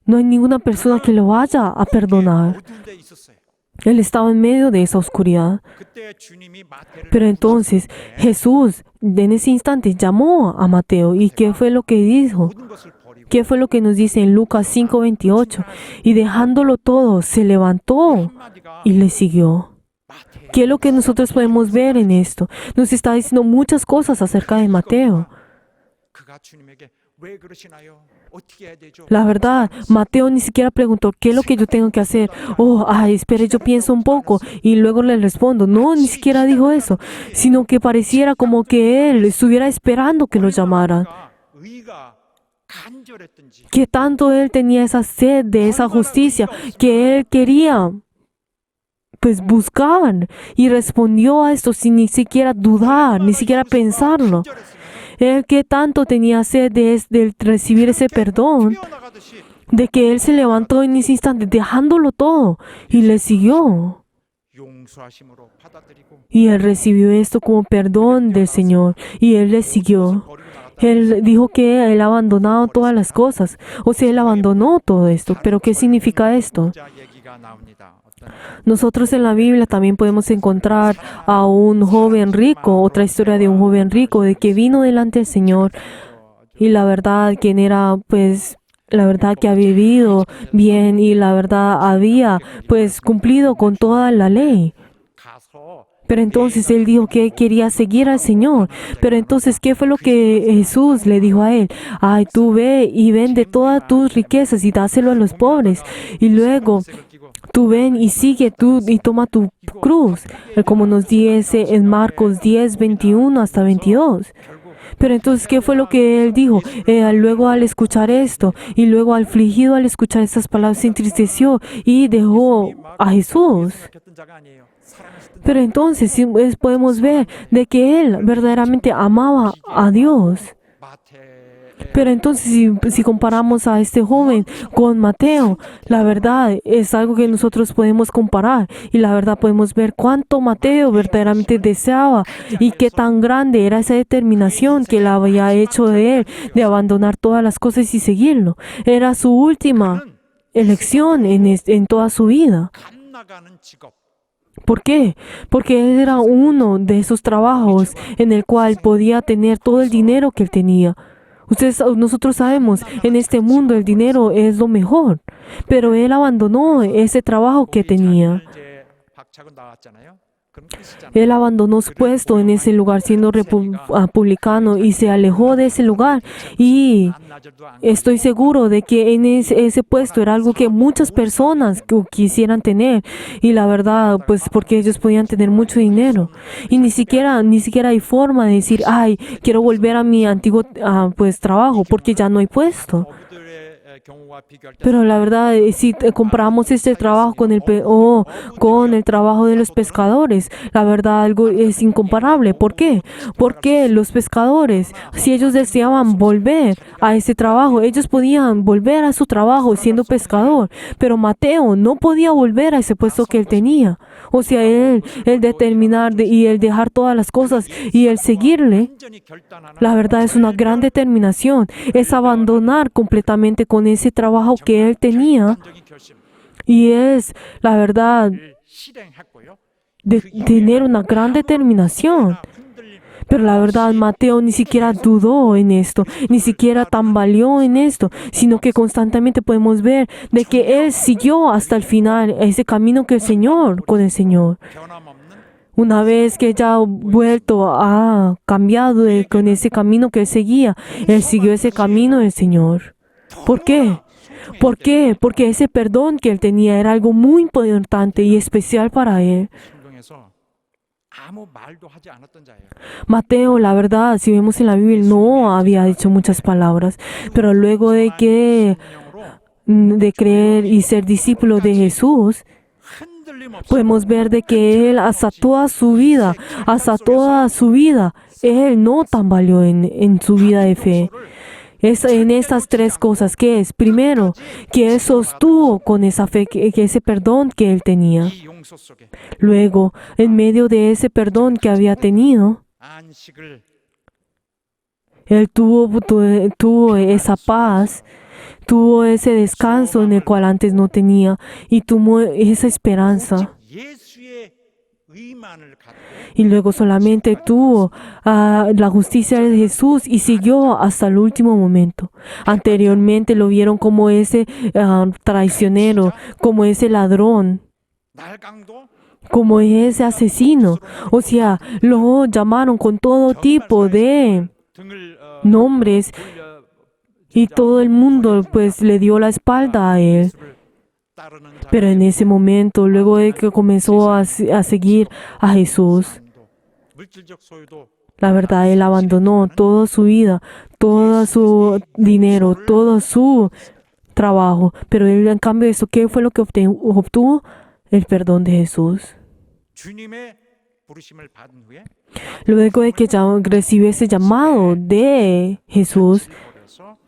Speaker 2: No hay ninguna persona que lo vaya a perdonar. Él estaba en medio de esa oscuridad. Pero entonces Jesús en ese instante llamó a Mateo. ¿Y qué fue lo que dijo? ¿Qué fue lo que nos dice en Lucas 5:28? Y dejándolo todo, se levantó y le siguió. ¿Qué es lo que nosotros podemos ver en esto? Nos está diciendo muchas cosas acerca de Mateo. La verdad, Mateo ni siquiera preguntó, ¿qué es lo que yo tengo que hacer? Espere, yo pienso un poco y luego le respondo. No, ni siquiera dijo eso, sino que pareciera como que él estuviera esperando que lo llamaran. Que tanto él tenía esa sed de esa justicia, que él quería buscar y respondió a esto sin ni siquiera dudar, ni siquiera pensarlo. Él que tanto tenía sed de recibir ese perdón, de que él se levantó en ese instante, dejándolo todo, y le siguió. Y él recibió esto como perdón del Señor, y él le siguió. Él dijo que él abandonado todas las cosas, o sea, él abandonó todo esto. ¿Pero qué significa esto? Nosotros en la Biblia también podemos encontrar a un joven rico, otra historia de un joven rico, de que vino delante del Señor y la verdad, quien era la verdad que ha vivido bien y la verdad había cumplido con toda la ley. Pero entonces él dijo que quería seguir al Señor. Pero entonces, ¿qué fue lo que Jesús le dijo a él? Tú ve y vende todas tus riquezas y dáselo a los pobres. Y luego tú ven y sigue tú y toma tu cruz, como nos dice en Marcos 10:21 hasta 22. Pero entonces, ¿qué fue lo que él dijo? Luego al escuchar esto, y luego afligido al escuchar estas palabras, se entristeció y dejó a Jesús. Pero entonces podemos ver de que él verdaderamente amaba a Dios. Pero entonces, si comparamos a este joven con Mateo, la verdad es algo que nosotros podemos comparar. Y la verdad podemos ver cuánto Mateo verdaderamente deseaba y qué tan grande era esa determinación que él había hecho de él, de abandonar todas las cosas y seguirlo. Era su última elección en toda su vida. ¿Por qué? Porque él era uno de esos trabajos en el cual podía tener todo el dinero que él tenía. Nosotros sabemos, en este mundo el dinero es lo mejor, pero él abandonó ese trabajo que tenía. Él abandonó su puesto en ese lugar siendo publicano y se alejó de ese lugar. Y estoy seguro de que en ese puesto era algo que muchas personas quisieran tener. Y la verdad, porque ellos podían tener mucho dinero. Y ni siquiera hay forma de decir, quiero volver a mi antiguo trabajo porque ya no hay puesto.
Speaker 3: 경우와 비교할 때
Speaker 2: Pero la verdad, si comparamos este trabajo con con el trabajo de los pescadores, la verdad algo es incomparable. ¿Por qué? Porque los pescadores, si ellos deseaban volver a ese trabajo, ellos podían volver a su trabajo siendo pescador. Pero Mateo no podía volver a ese puesto que él tenía. O sea, el determinar y el dejar todas las cosas y el seguirle,
Speaker 3: 완전히 결단하는
Speaker 2: la verdad es una gran determinación. Es abandonar completamente con ese trabajo que él tenía
Speaker 3: 결단적인 결심
Speaker 2: y es, la verdad,
Speaker 3: 실행했고요.
Speaker 2: de tener una gran determinación.
Speaker 3: 흔들림
Speaker 2: Pero la verdad, Mateo ni siquiera dudó en esto, ni siquiera tambaleó en esto, sino que constantemente podemos ver de que él siguió hasta el final ese camino que el Señor, con el Señor.
Speaker 3: 변함없는
Speaker 2: Una vez que ya ha vuelto, ha cambiado con ese camino que él seguía, él siguió ese camino del Señor. ¿Por qué? ¿Por qué? Porque ese perdón que él tenía era algo muy importante y especial para él.
Speaker 3: 성경에서 아무 말도 하지 않았던 자예요.
Speaker 2: Mateo, la verdad, si vemos en la Biblia, no había dicho muchas palabras, pero luego de
Speaker 3: 성령으로
Speaker 2: de creer y ser discípulo de Jesús,
Speaker 3: 흔들림 없이
Speaker 2: podemos ver de que él hasta toda su vida, él no tambaleó en su vida de fe. Es en estas tres cosas que es, primero, que él sostuvo con esa fe, que ese perdón que él tenía.
Speaker 3: 이 용서 속에
Speaker 2: Luego, en medio de ese perdón que había tenido,
Speaker 3: 안식을
Speaker 2: él tuvo esa paz, tuvo ese descanso en el cual antes no tenía y tuvo esa esperanza.
Speaker 3: 예수의 의만을 갖고
Speaker 2: Y luego solamente tuvo la justicia de Jesús y siguió hasta el último momento. Anteriormente lo vieron como ese traicionero, como ese ladrón,
Speaker 3: 날강도
Speaker 2: como ese asesino. O sea, lo llamaron con todo tipo de
Speaker 3: 등을
Speaker 2: nombres
Speaker 3: 돌려
Speaker 2: y todo el mundo pues le dio la espalda a él.
Speaker 3: 예수를 따르는
Speaker 2: Pero en ese momento, luego de que comenzó a seguir a Jesús,
Speaker 3: 자도 물질적 소유도
Speaker 2: la verdad, él abandonó toda su vida, todo su dinero, todo su trabajo. Pero él, en cambio, eso, ¿qué fue lo que obtuvo? El perdón de Jesús.
Speaker 3: 주님의 부르심을 받은 후에
Speaker 2: Luego de que recibió ese llamado de Jesús,
Speaker 3: 그래서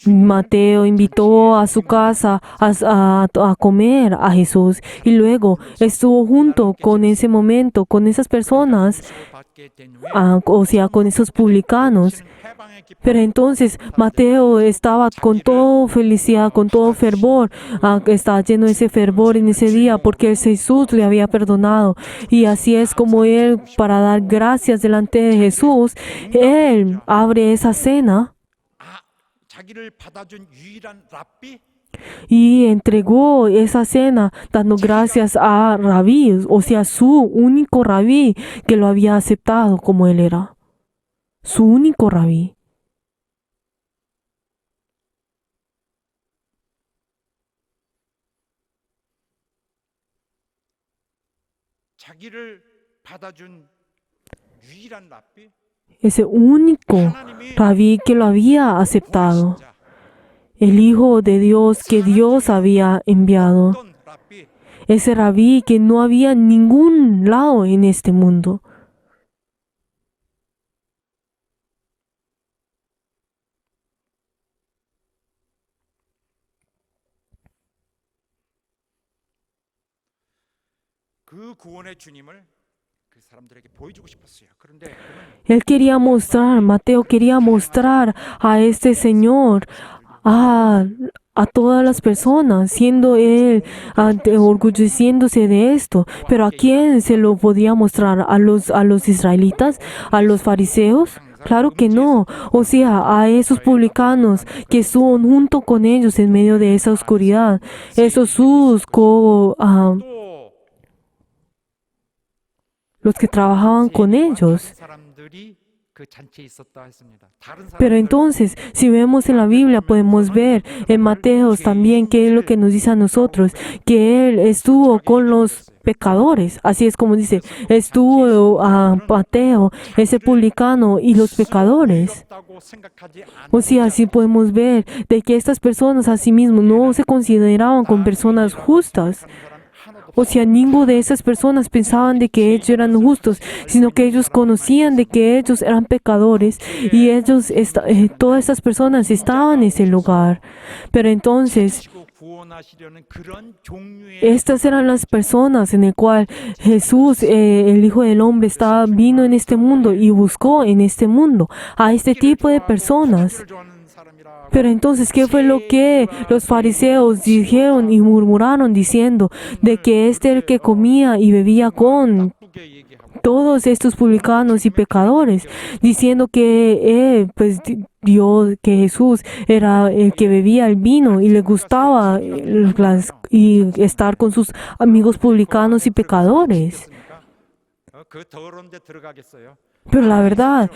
Speaker 2: Mateo invitó a su casa a comer a Jesús y luego estuvo junto con ese momento, con esas personas,
Speaker 3: 받게 된 후에
Speaker 2: o sea, con esos publicanos.
Speaker 3: 해방의 기쁨
Speaker 2: Pero entonces Mateo estaba con toda felicidad, con todo fervor, estaba lleno de ese fervor en ese día porque el Jesús le había perdonado. Y así es como él, para dar gracias delante de Jesús, él abre esa cena
Speaker 3: 자기를 받아준 유일한 랍비
Speaker 2: y entregó esa cena dando gracias a Rabí, o sea, su único Rabí que lo había aceptado como él era. Su único Rabí.
Speaker 3: 자기를 받아준 유일한 랍비
Speaker 2: Ese único Rabí que lo había aceptado. El Hijo de Dios que Dios había enviado.
Speaker 3: 어떤 랍비
Speaker 2: Ese Rabí que no había en ningún lado en este mundo.
Speaker 3: 그 구원의 주님을 그 사람들에게 보여주고 싶었어요. 그런데 그는
Speaker 2: Él quería mostrar, Mateo quería mostrar a este Señor, a todas las personas, siendo él orgulleciéndose de esto. Pero ¿a quién se lo podía mostrar? ¿A los israelitas? ¿A los fariseos? Claro que no. O sea, a esos publicanos que estuvo junto con ellos en medio de esa oscuridad. Esos
Speaker 3: 또
Speaker 2: los que trabajaban con ellos.
Speaker 3: 사람들이 그 잔치에 있었다 했습니다. 다른
Speaker 2: Pero
Speaker 3: 사람들
Speaker 2: entonces, si vemos en la Biblia, podemos ver en Mateos también qué es lo que nos dice a nosotros, que Él estuvo con los pecadores. Así es como dice, estuvo a Mateo, ese publicano y los pecadores.
Speaker 3: 없다고 생각하지
Speaker 2: O sea, así podemos ver de que estas personas a sí mismos no se consideraban como personas justas. O sea, ninguno de esas personas pensaban de que ellos eran justos, sino que ellos conocían de que ellos eran pecadores y todas esas personas estaban en ese lugar. Pero entonces,
Speaker 3: 구원하시려는 그런 종류의
Speaker 2: estas eran las personas en el cual Jesús, el Hijo del Hombre, vino en este mundo y buscó en este mundo a este tipo de personas.
Speaker 3: 좋아하는 사람이라
Speaker 2: Pero entonces, ¿qué fue lo que los fariseos dijeron y murmuraron diciendo de que este era el que comía y bebía con
Speaker 3: 나쁘게 얘기하고
Speaker 2: todos estos publicanos y pecadores, diciendo que que Jesús era el que bebía el vino y le gustaba y estar con sus amigos publicanos y pecadores?
Speaker 3: 그 더러운 데 들어가겠어요?
Speaker 2: Pero la verdad,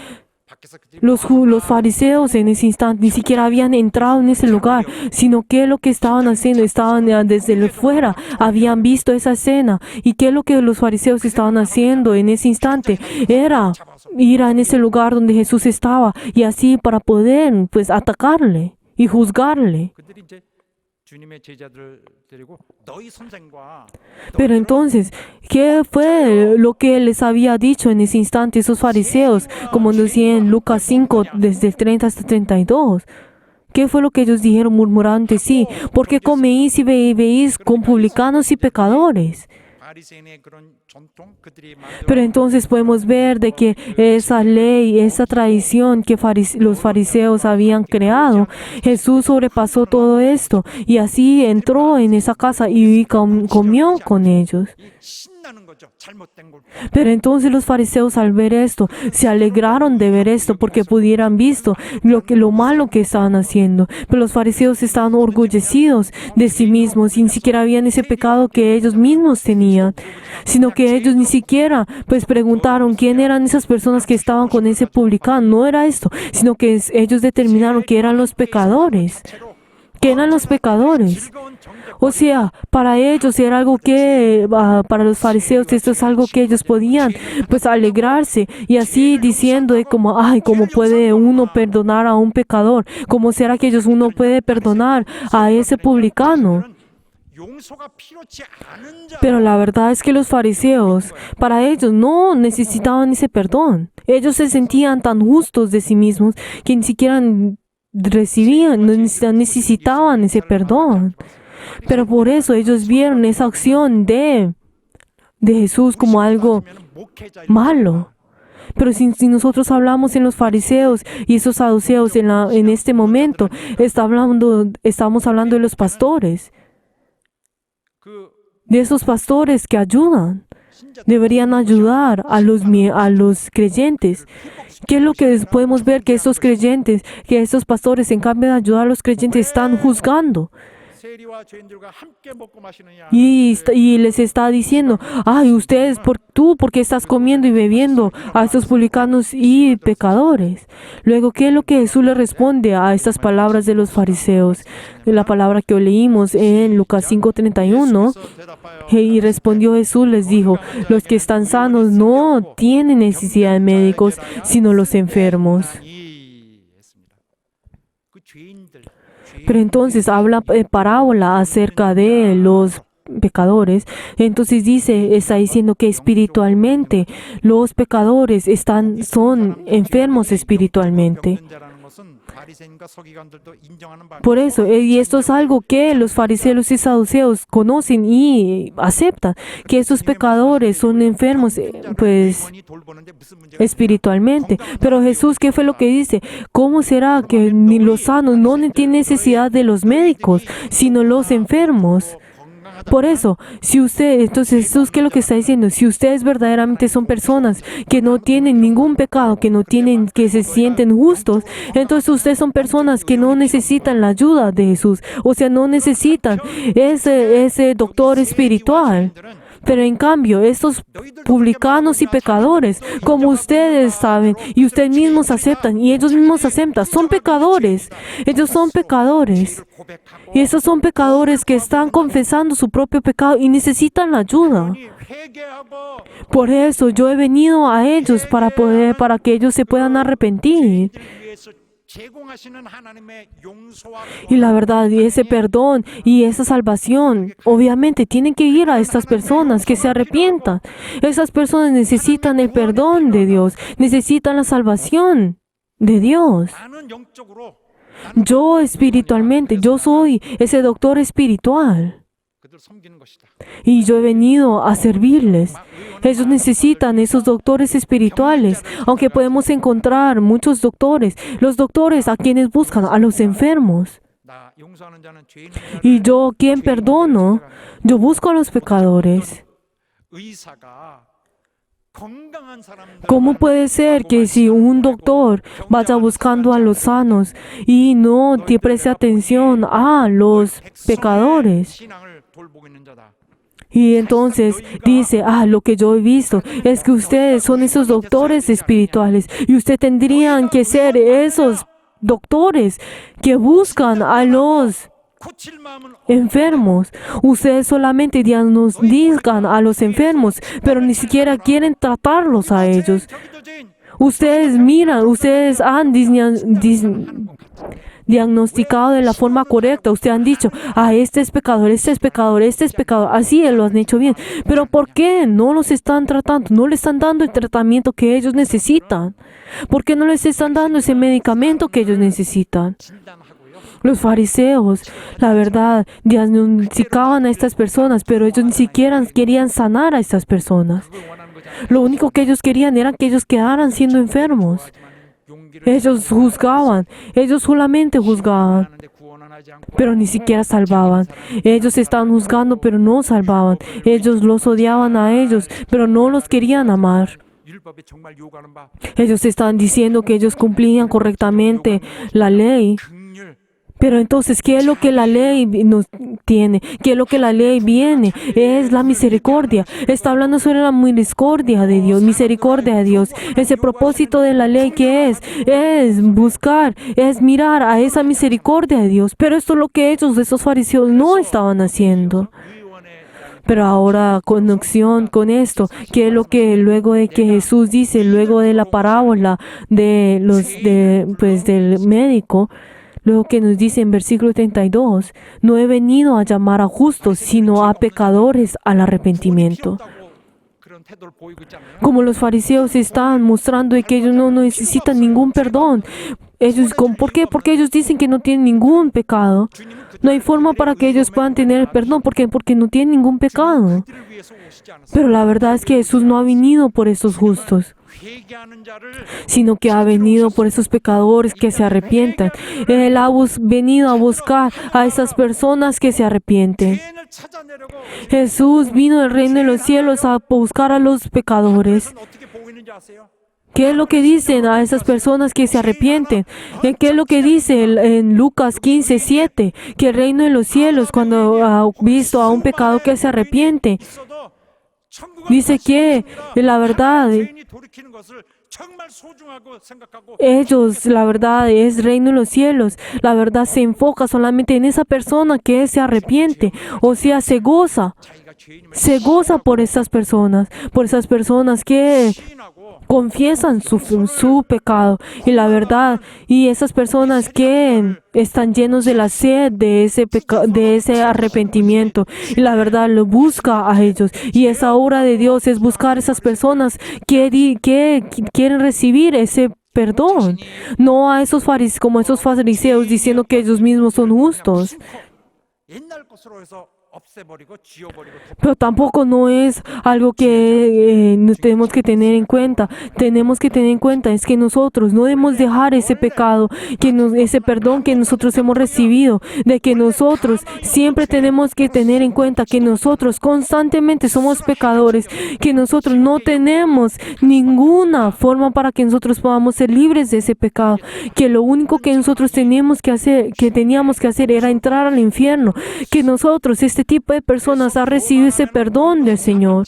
Speaker 3: 밖에서 그들이
Speaker 2: los fariseos en ese instante ni siquiera habían entrado en ese lugar, sino que lo que estaban haciendo, estaban desde fuera, habían visto esa escena. ¿Y qué es lo que los fariseos estaban haciendo en ese instante? Era ir a ese lugar donde Jesús estaba y así para poder atacarle y juzgarle.
Speaker 3: 그들이 이제 주님의 제자들 데리고 너희 선생과
Speaker 2: Pero entonces, ¿qué fue lo que les había dicho en ese instante esos fariseos? Como nos decía en Lucas 5, desde el 30 hasta 32. ¿Qué fue lo que ellos dijeron murmurando entre sí? ¿Por qué coméis y bebéis con publicanos y pecadores?
Speaker 3: 바리새인의 그런 전통 그들이
Speaker 2: Pero entonces podemos ver de que esa ley, esa tradición que los fariseos habían creado, Jesús sobrepasó todo esto y así entró en esa casa y comió con ellos.
Speaker 3: 신나는 거죠. 잘못된 걸.
Speaker 2: Pero entonces los fariseos al ver esto, se alegraron de ver esto porque pudieran visto lo malo que estaban haciendo. Pero los fariseos estaban orgullecidos de sí mismos y ni siquiera habían ese pecado que ellos mismos tenían, sino que ellos ni siquiera preguntaron quién eran esas personas que estaban con ese publicano. No era esto, sino que ellos determinaron que eran los pecadores. Que eran los pecadores. O sea, para ellos era algo que, para los fariseos, esto es algo que ellos podían, alegrarse y así diciendo de como, ay, ¿cómo puede uno perdonar a un pecador? ¿Cómo será que uno puede perdonar a ese publicano?
Speaker 3: 용서가 필요치 않은 자.
Speaker 2: Pero la verdad es que los fariseos, para ellos no necesitaban ese perdón. Ellos se sentían tan justos de sí mismos que ni siquiera recibían, no necesitaban ese perdón. Pero por eso ellos vieron esa acción de Jesús como algo malo. Pero si nosotros hablamos en los fariseos y esos saduceos en este momento, estamos hablando de los pastores, de esos pastores que ayudan. Deberían ayudar a los creyentes. ¿Qué es lo que podemos ver? Que estos creyentes, que estos pastores, en cambio de ayudar a los creyentes, están juzgando.
Speaker 3: 세리와 죄인들과 함께 먹고 마시느냐.
Speaker 2: Y les está diciendo, ay, ustedes, ¿por qué estás comiendo y bebiendo a estos publicanos y pecadores? Luego, ¿qué es lo que Jesús le responde a estas palabras de los fariseos? La palabra que leímos en Lucas 5:31. Y respondió Jesús, les dijo, los que están sanos no tienen necesidad de médicos, sino los enfermos. Pero entonces habla parábola acerca de los pecadores. Entonces está diciendo que espiritualmente los pecadores son enfermos espiritualmente. Por eso, y esto es algo que los fariseos y saduceos conocen y aceptan, que estos pecadores son enfermos, espiritualmente. Pero Jesús, ¿qué fue lo que dice? ¿Cómo será que ni los sanos no tienen necesidad de los médicos, sino los enfermos? Por eso, entonces Jesús, ¿qué es lo que está diciendo? Si ustedes verdaderamente son personas que no tienen ningún pecado, que se sienten justos, entonces ustedes son personas que no necesitan la ayuda de Jesús. O sea, no necesitan ese doctor espiritual. Pero en cambio, estos publicanos y pecadores, como ustedes saben y ustedes mismos aceptan y ellos mismos aceptan, son pecadores. Ellos son pecadores. Y esos son pecadores que están confesando su propio pecado y necesitan la ayuda. Por eso yo he venido a ellos para que ellos se puedan arrepentir. Y la verdad, y ese perdón y esa salvación, obviamente tienen que ir a estas personas que se arrepientan. Esas personas necesitan el perdón de Dios, necesitan la salvación de Dios. Yo espiritualmente, yo soy ese doctor espiritual. Y yo he venido a servirles. Ellos necesitan esos doctores espirituales, aunque podemos encontrar muchos doctores, los doctores a quienes buscan a los enfermos. Y yo, quien perdono, yo busco a los pecadores. ¿Cómo puede ser que si un doctor vaya buscando a los sanos y no te preste atención a los pecadores? Y entonces dice, lo que yo he visto es que ustedes son esos doctores espirituales y ustedes tendrían que ser esos doctores que buscan a los enfermos. Ustedes solamente diagnostican a los enfermos, pero ni siquiera quieren tratarlos a ellos. Ustedes miran, ustedes han diagnosticado de la forma correcta. Ustedes han dicho, este es pecador, este es pecador, este es pecador. Así lo han hecho bien. Pero ¿por qué no los están tratando? No les están dando el tratamiento que ellos necesitan. ¿Por qué no les están dando ese medicamento que ellos necesitan? Los fariseos, la verdad, diagnosticaban a estas personas, pero ellos ni siquiera querían sanar a estas personas. Lo único que ellos querían era que ellos quedaran siendo enfermos. Ellos juzgaban, ellos solamente juzgaban, pero ni siquiera salvaban. Ellos estaban juzgando, pero no salvaban. Ellos los odiaban a ellos, pero no los querían amar. Ellos estaban diciendo que ellos cumplían correctamente la ley. Pero entonces, ¿qué es lo que la ley nos tiene? ¿Qué es lo que la ley viene? Es la misericordia. Está hablando sobre la misericordia de Dios, misericordia de Dios. Ese propósito de la ley, ¿qué es? Es buscar, es mirar a esa misericordia de Dios. Pero esto es lo que ellos, esos fariseos, no estaban haciendo. Pero ahora, conexión con esto, ¿qué es lo que luego de que Jesús dice, luego de la parábola del médico? Luego que nos dice en versículo 32, no he venido a llamar a justos, sino a pecadores al arrepentimiento. Como los fariseos están mostrando que ellos no necesitan ningún perdón. ¿Por qué? Porque ellos dicen que no tienen ningún pecado. No hay forma para que ellos puedan tener perdón. ¿Por qué? Porque no tienen ningún pecado. Pero la verdad es que Jesús no ha venido por esos justos, sino que ha venido por esos pecadores que se arrepientan. Él ha venido a buscar a esas personas que se arrepienten. Jesús vino del reino de los cielos a buscar a los pecadores. ¿Qué es lo que dicen a esas personas que se arrepienten? ¿Qué es lo que dice en Lucas 15:7? Que el reino de los cielos, cuando ha visto a un pecador que se arrepiente, dice que la verdad, ellos, la verdad, es reino de los cielos. La verdad se enfoca solamente en esa persona que se arrepiente. O sea, se goza por esas personas que confiesan su pecado y la verdad, y esas personas que están llenos de la sed de ese arrepentimiento, y la verdad lo busca a ellos, y esa obra de Dios es buscar a esas personas que quieren recibir ese perdón, no a esos fariseos diciendo que ellos mismos son justos. Pero tampoco no es algo que tenemos que tener en cuenta. Tenemos que tener en cuenta es que nosotros no debemos dejar ese pecado, ese perdón que nosotros hemos recibido, de que nosotros siempre tenemos que tener en cuenta que nosotros constantemente somos pecadores, que nosotros no tenemos ninguna forma para que nosotros podamos ser libres de ese pecado, que lo único que nosotros teníamos que hacer era entrar al infierno, que nosotros, este este tipo de personas ha recibido ese perdón del Señor.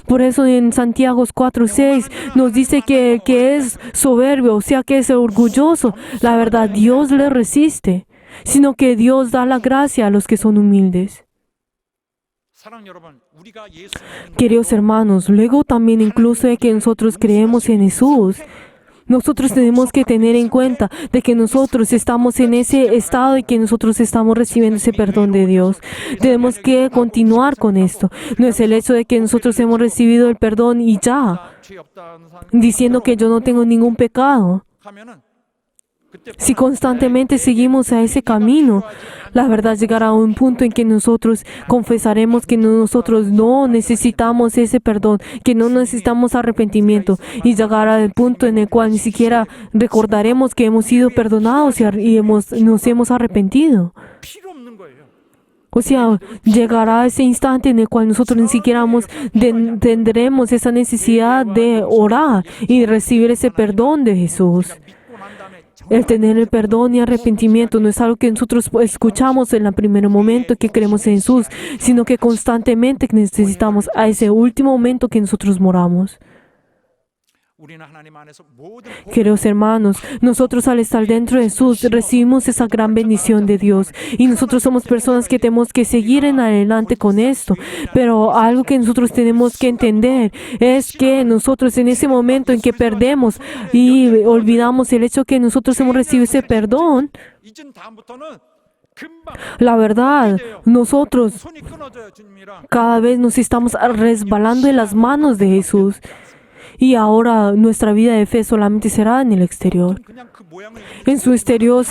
Speaker 2: Por eso en Santiago 4:6 nos dice que es soberbio, o sea que es orgulloso. La verdad, Dios le resiste, sino que Dios da la gracia a los que son humildes. Queridos hermanos, luego también incluso de que nosotros creemos en Jesús, nosotros tenemos que tener en cuenta de que nosotros estamos en ese estado y que nosotros estamos recibiendo ese perdón de Dios. Tenemos que continuar con esto. No es el hecho de que nosotros hemos recibido el perdón y ya, diciendo que yo no tengo ningún pecado. Si constantemente seguimos a ese camino, la verdad llegará a un punto en que nosotros confesaremos que nosotros no necesitamos ese perdón, que no necesitamos arrepentimiento, y llegará al punto en el cual ni siquiera recordaremos que hemos sido perdonados y nos hemos arrepentido. O sea, llegará ese instante en el cual nosotros ni siquiera tendremos esa necesidad de orar y recibir ese perdón de Jesús. El tener el perdón y arrepentimiento no es algo que nosotros escuchamos en el primer momento que creemos en Jesús, sino que constantemente necesitamos a ese último momento que nosotros moramos. Queridos hermanos, nosotros al estar dentro de Jesús recibimos esa gran bendición de Dios y nosotros somos personas que tenemos que seguir en adelante con esto, pero algo que nosotros tenemos que entender es que nosotros en ese momento en que perdemos y olvidamos el hecho que nosotros hemos recibido ese perdón, la verdad, nosotros cada vez nos estamos resbalando en las manos de Jesús. Y ahora nuestra vida de fe solamente será en el exterior. En su exterior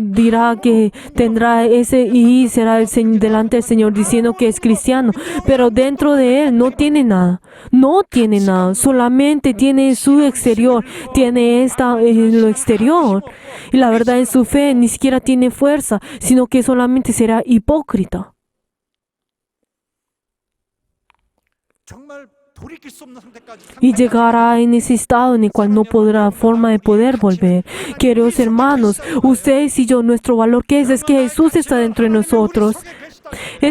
Speaker 2: dirá que tendrá ese y será delante del Señor diciendo que es cristiano, pero dentro de él no tiene nada. No tiene nada, solamente tiene su exterior, tiene en lo exterior. Y la verdad en su fe ni siquiera tiene fuerza, sino que solamente será hipócrita. Y llegará en ese estado en el cual no podrá forma de poder volver. Queridos hermanos, ustedes y yo, nuestro valor ¿qué es? Es que Jesús está dentro de nosotros.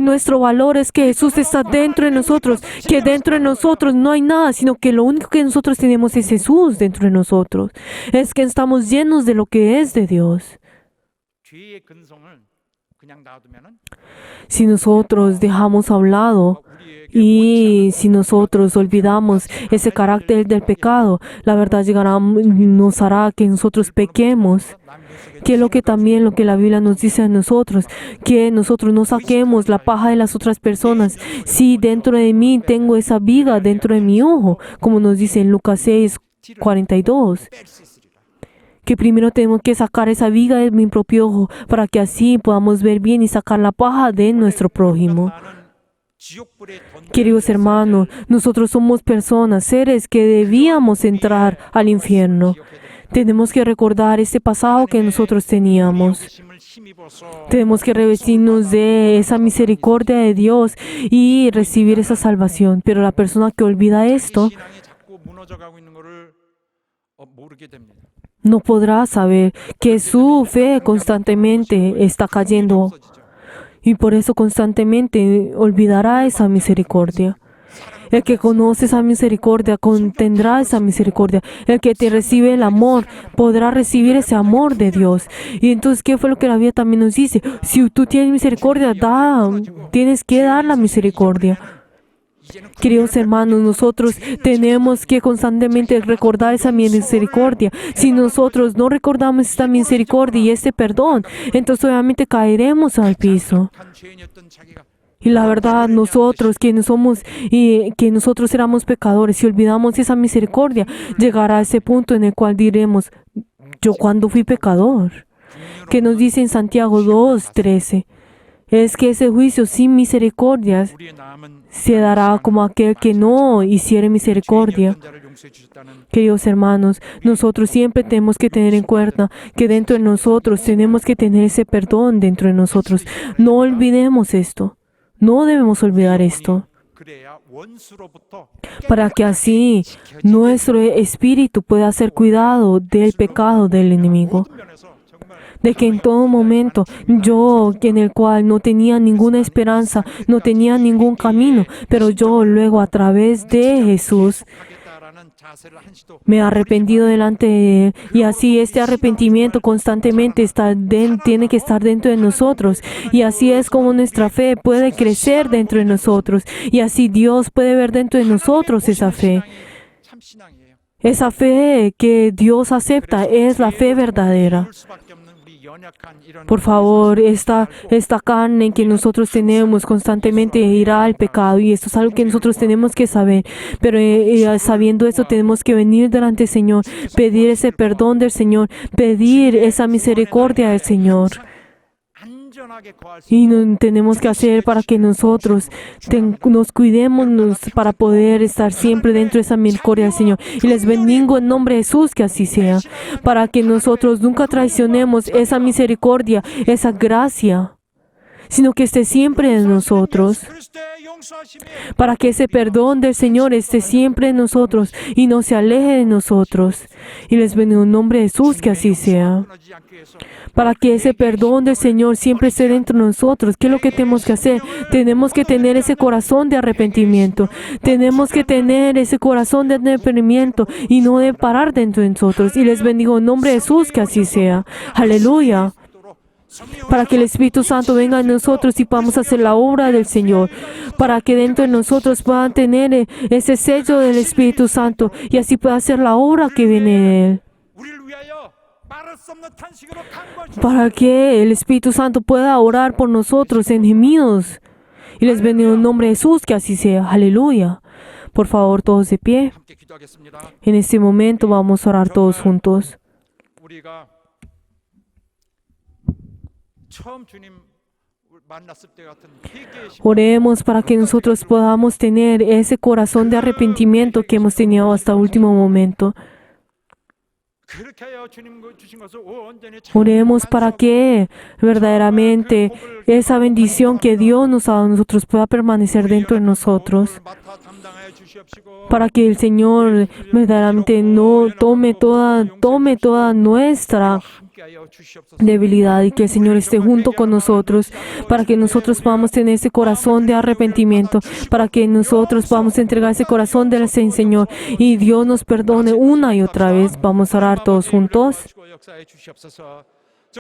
Speaker 2: Nuestro valor es que Jesús está dentro de nosotros, que dentro de nosotros no hay nada, sino que lo único que nosotros tenemos es Jesús dentro de nosotros. Es que estamos llenos de lo que es de Dios. Si nosotros dejamos a un lado y si nosotros olvidamos ese carácter del pecado, la verdad nos hará que nosotros pequemos. Que es lo que la Biblia nos dice a nosotros, que nosotros no saquemos la paja de las otras personas. Si dentro de mí tengo esa viga dentro de mi ojo, como nos dice en Lucas 6:42. Que primero tenemos que sacar esa viga de mi propio ojo para que así podamos ver bien y sacar la paja de nuestro prójimo. Queridos hermanos, nosotros somos personas, seres que debíamos entrar al infierno. Tenemos que recordar ese pasado que nosotros teníamos. Tenemos que revestirnos de esa misericordia de Dios y recibir esa salvación. Pero la persona que olvida esto no podrá saber que su fe constantemente está cayendo y por eso constantemente olvidará esa misericordia. El que conoce esa misericordia contendrá esa misericordia. El que te recibe el amor podrá recibir ese amor de Dios. Y entonces, ¿qué fue lo que la Biblia también nos dice? Si tú tienes misericordia, tienes que dar la misericordia. Queridos hermanos, nosotros tenemos que constantemente recordar esa misericordia. Si nosotros no recordamos esta misericordia y este perdón, entonces obviamente caeremos al piso. Y la verdad, nosotros que nosotros éramos pecadores, si olvidamos esa misericordia, llegará a ese punto en el cual diremos, ¿yo cuándo fui pecador? Que nos dice en Santiago 2:13. Es que ese juicio sin misericordia se dará como aquel que no hiciere misericordia. Queridos hermanos, nosotros siempre tenemos que tener en cuenta que dentro de nosotros tenemos que tener ese perdón dentro de nosotros. No olvidemos esto. No debemos olvidar esto. Para que así nuestro espíritu pueda ser cuidado del pecado del enemigo. de que en todo momento yo, en el cual no tenía ninguna esperanza, no tenía ningún camino, pero yo luego a través de Jesús me he arrepentido delante de Él, y así este arrepentimiento constantemente tiene que estar dentro de nosotros, y así es como nuestra fe puede crecer dentro de nosotros, y así Dios puede ver dentro de nosotros esa fe.
Speaker 3: 참 신앙이에요.
Speaker 2: Esa fe que Dios acepta es la fe verdadera.
Speaker 3: 울 수밖에 없는 우리 연약한 이런
Speaker 2: Por favor, esta carne que nosotros tenemos constantemente irá al pecado, y esto es algo que nosotros tenemos que saber. Pero sabiendo esto, tenemos que venir delante del Señor, pedir ese perdón del Señor, pedir esa misericordia del Señor.
Speaker 3: 안전하게 거할 수
Speaker 2: Y tenemos que hacer para que nosotros nos cuidemos para poder estar siempre dentro de esa misericordia del Señor. Y les bendigo en nombre de Jesús que así sea, para que nosotros nunca traicionemos esa misericordia, esa gracia, sino que esté siempre en nosotros,
Speaker 3: 그리스도의 용서하심이
Speaker 2: para que ese perdón del Señor esté siempre en nosotros y no se aleje de nosotros. Y les bendigo en nombre de Jesús que así sea.
Speaker 3: 무너지지 않기 위해서
Speaker 2: Para que ese perdón del Señor siempre esté dentro de nosotros. ¿Qué es lo que tenemos que hacer? Tenemos que tener ese corazón de arrepentimiento. Tenemos que tener ese corazón de arrepentimiento y no de parar dentro de nosotros. Y les bendigo en nombre de Jesús que así sea. Aleluya. Para que el Espíritu Santo venga a nosotros y podamos hacer la obra del Señor. Para que dentro de nosotros puedan tener ese sello del Espíritu Santo y así pueda hacer la obra que viene de Él.
Speaker 3: 우리를 위하여 말할 수 없는 탄식으로 간구할 수
Speaker 2: Para que el Espíritu Santo pueda orar por nosotros en gemidos. Y les bendigo en nombre de Jesús, que así sea. Aleluya. Por favor, todos de pie.
Speaker 3: 함께 기도하겠습니다.
Speaker 2: En este momento vamos a orar todos juntos.
Speaker 3: 우리가 처음 주님 만났을 때 같은 회개의 심
Speaker 2: Oremos para que nosotros podamos tener ese corazón de arrepentimiento que hemos tenido hasta el último momento.
Speaker 3: 그렇게 하여 주님 주신 것을 온전히 참
Speaker 2: Oremos para que verdaderamente esa bendición que Dios nos ha dado a nosotros pueda permanecer dentro de nosotros.
Speaker 3: 맡아 담당하여 주시옵시고
Speaker 2: Para que el Señor verdaderamente no tome toda nuestra
Speaker 3: 함께하여 주시옵소서.
Speaker 2: debilidad, y que el Señor esté junto con nosotros, para que nosotros podamos tener ese corazón de arrepentimiento, para que nosotros podamos entregar ese corazón del Señor y Dios nos perdone una y otra vez. Vamos a orar todos juntos.
Speaker 3: 역사해 주시옵소서.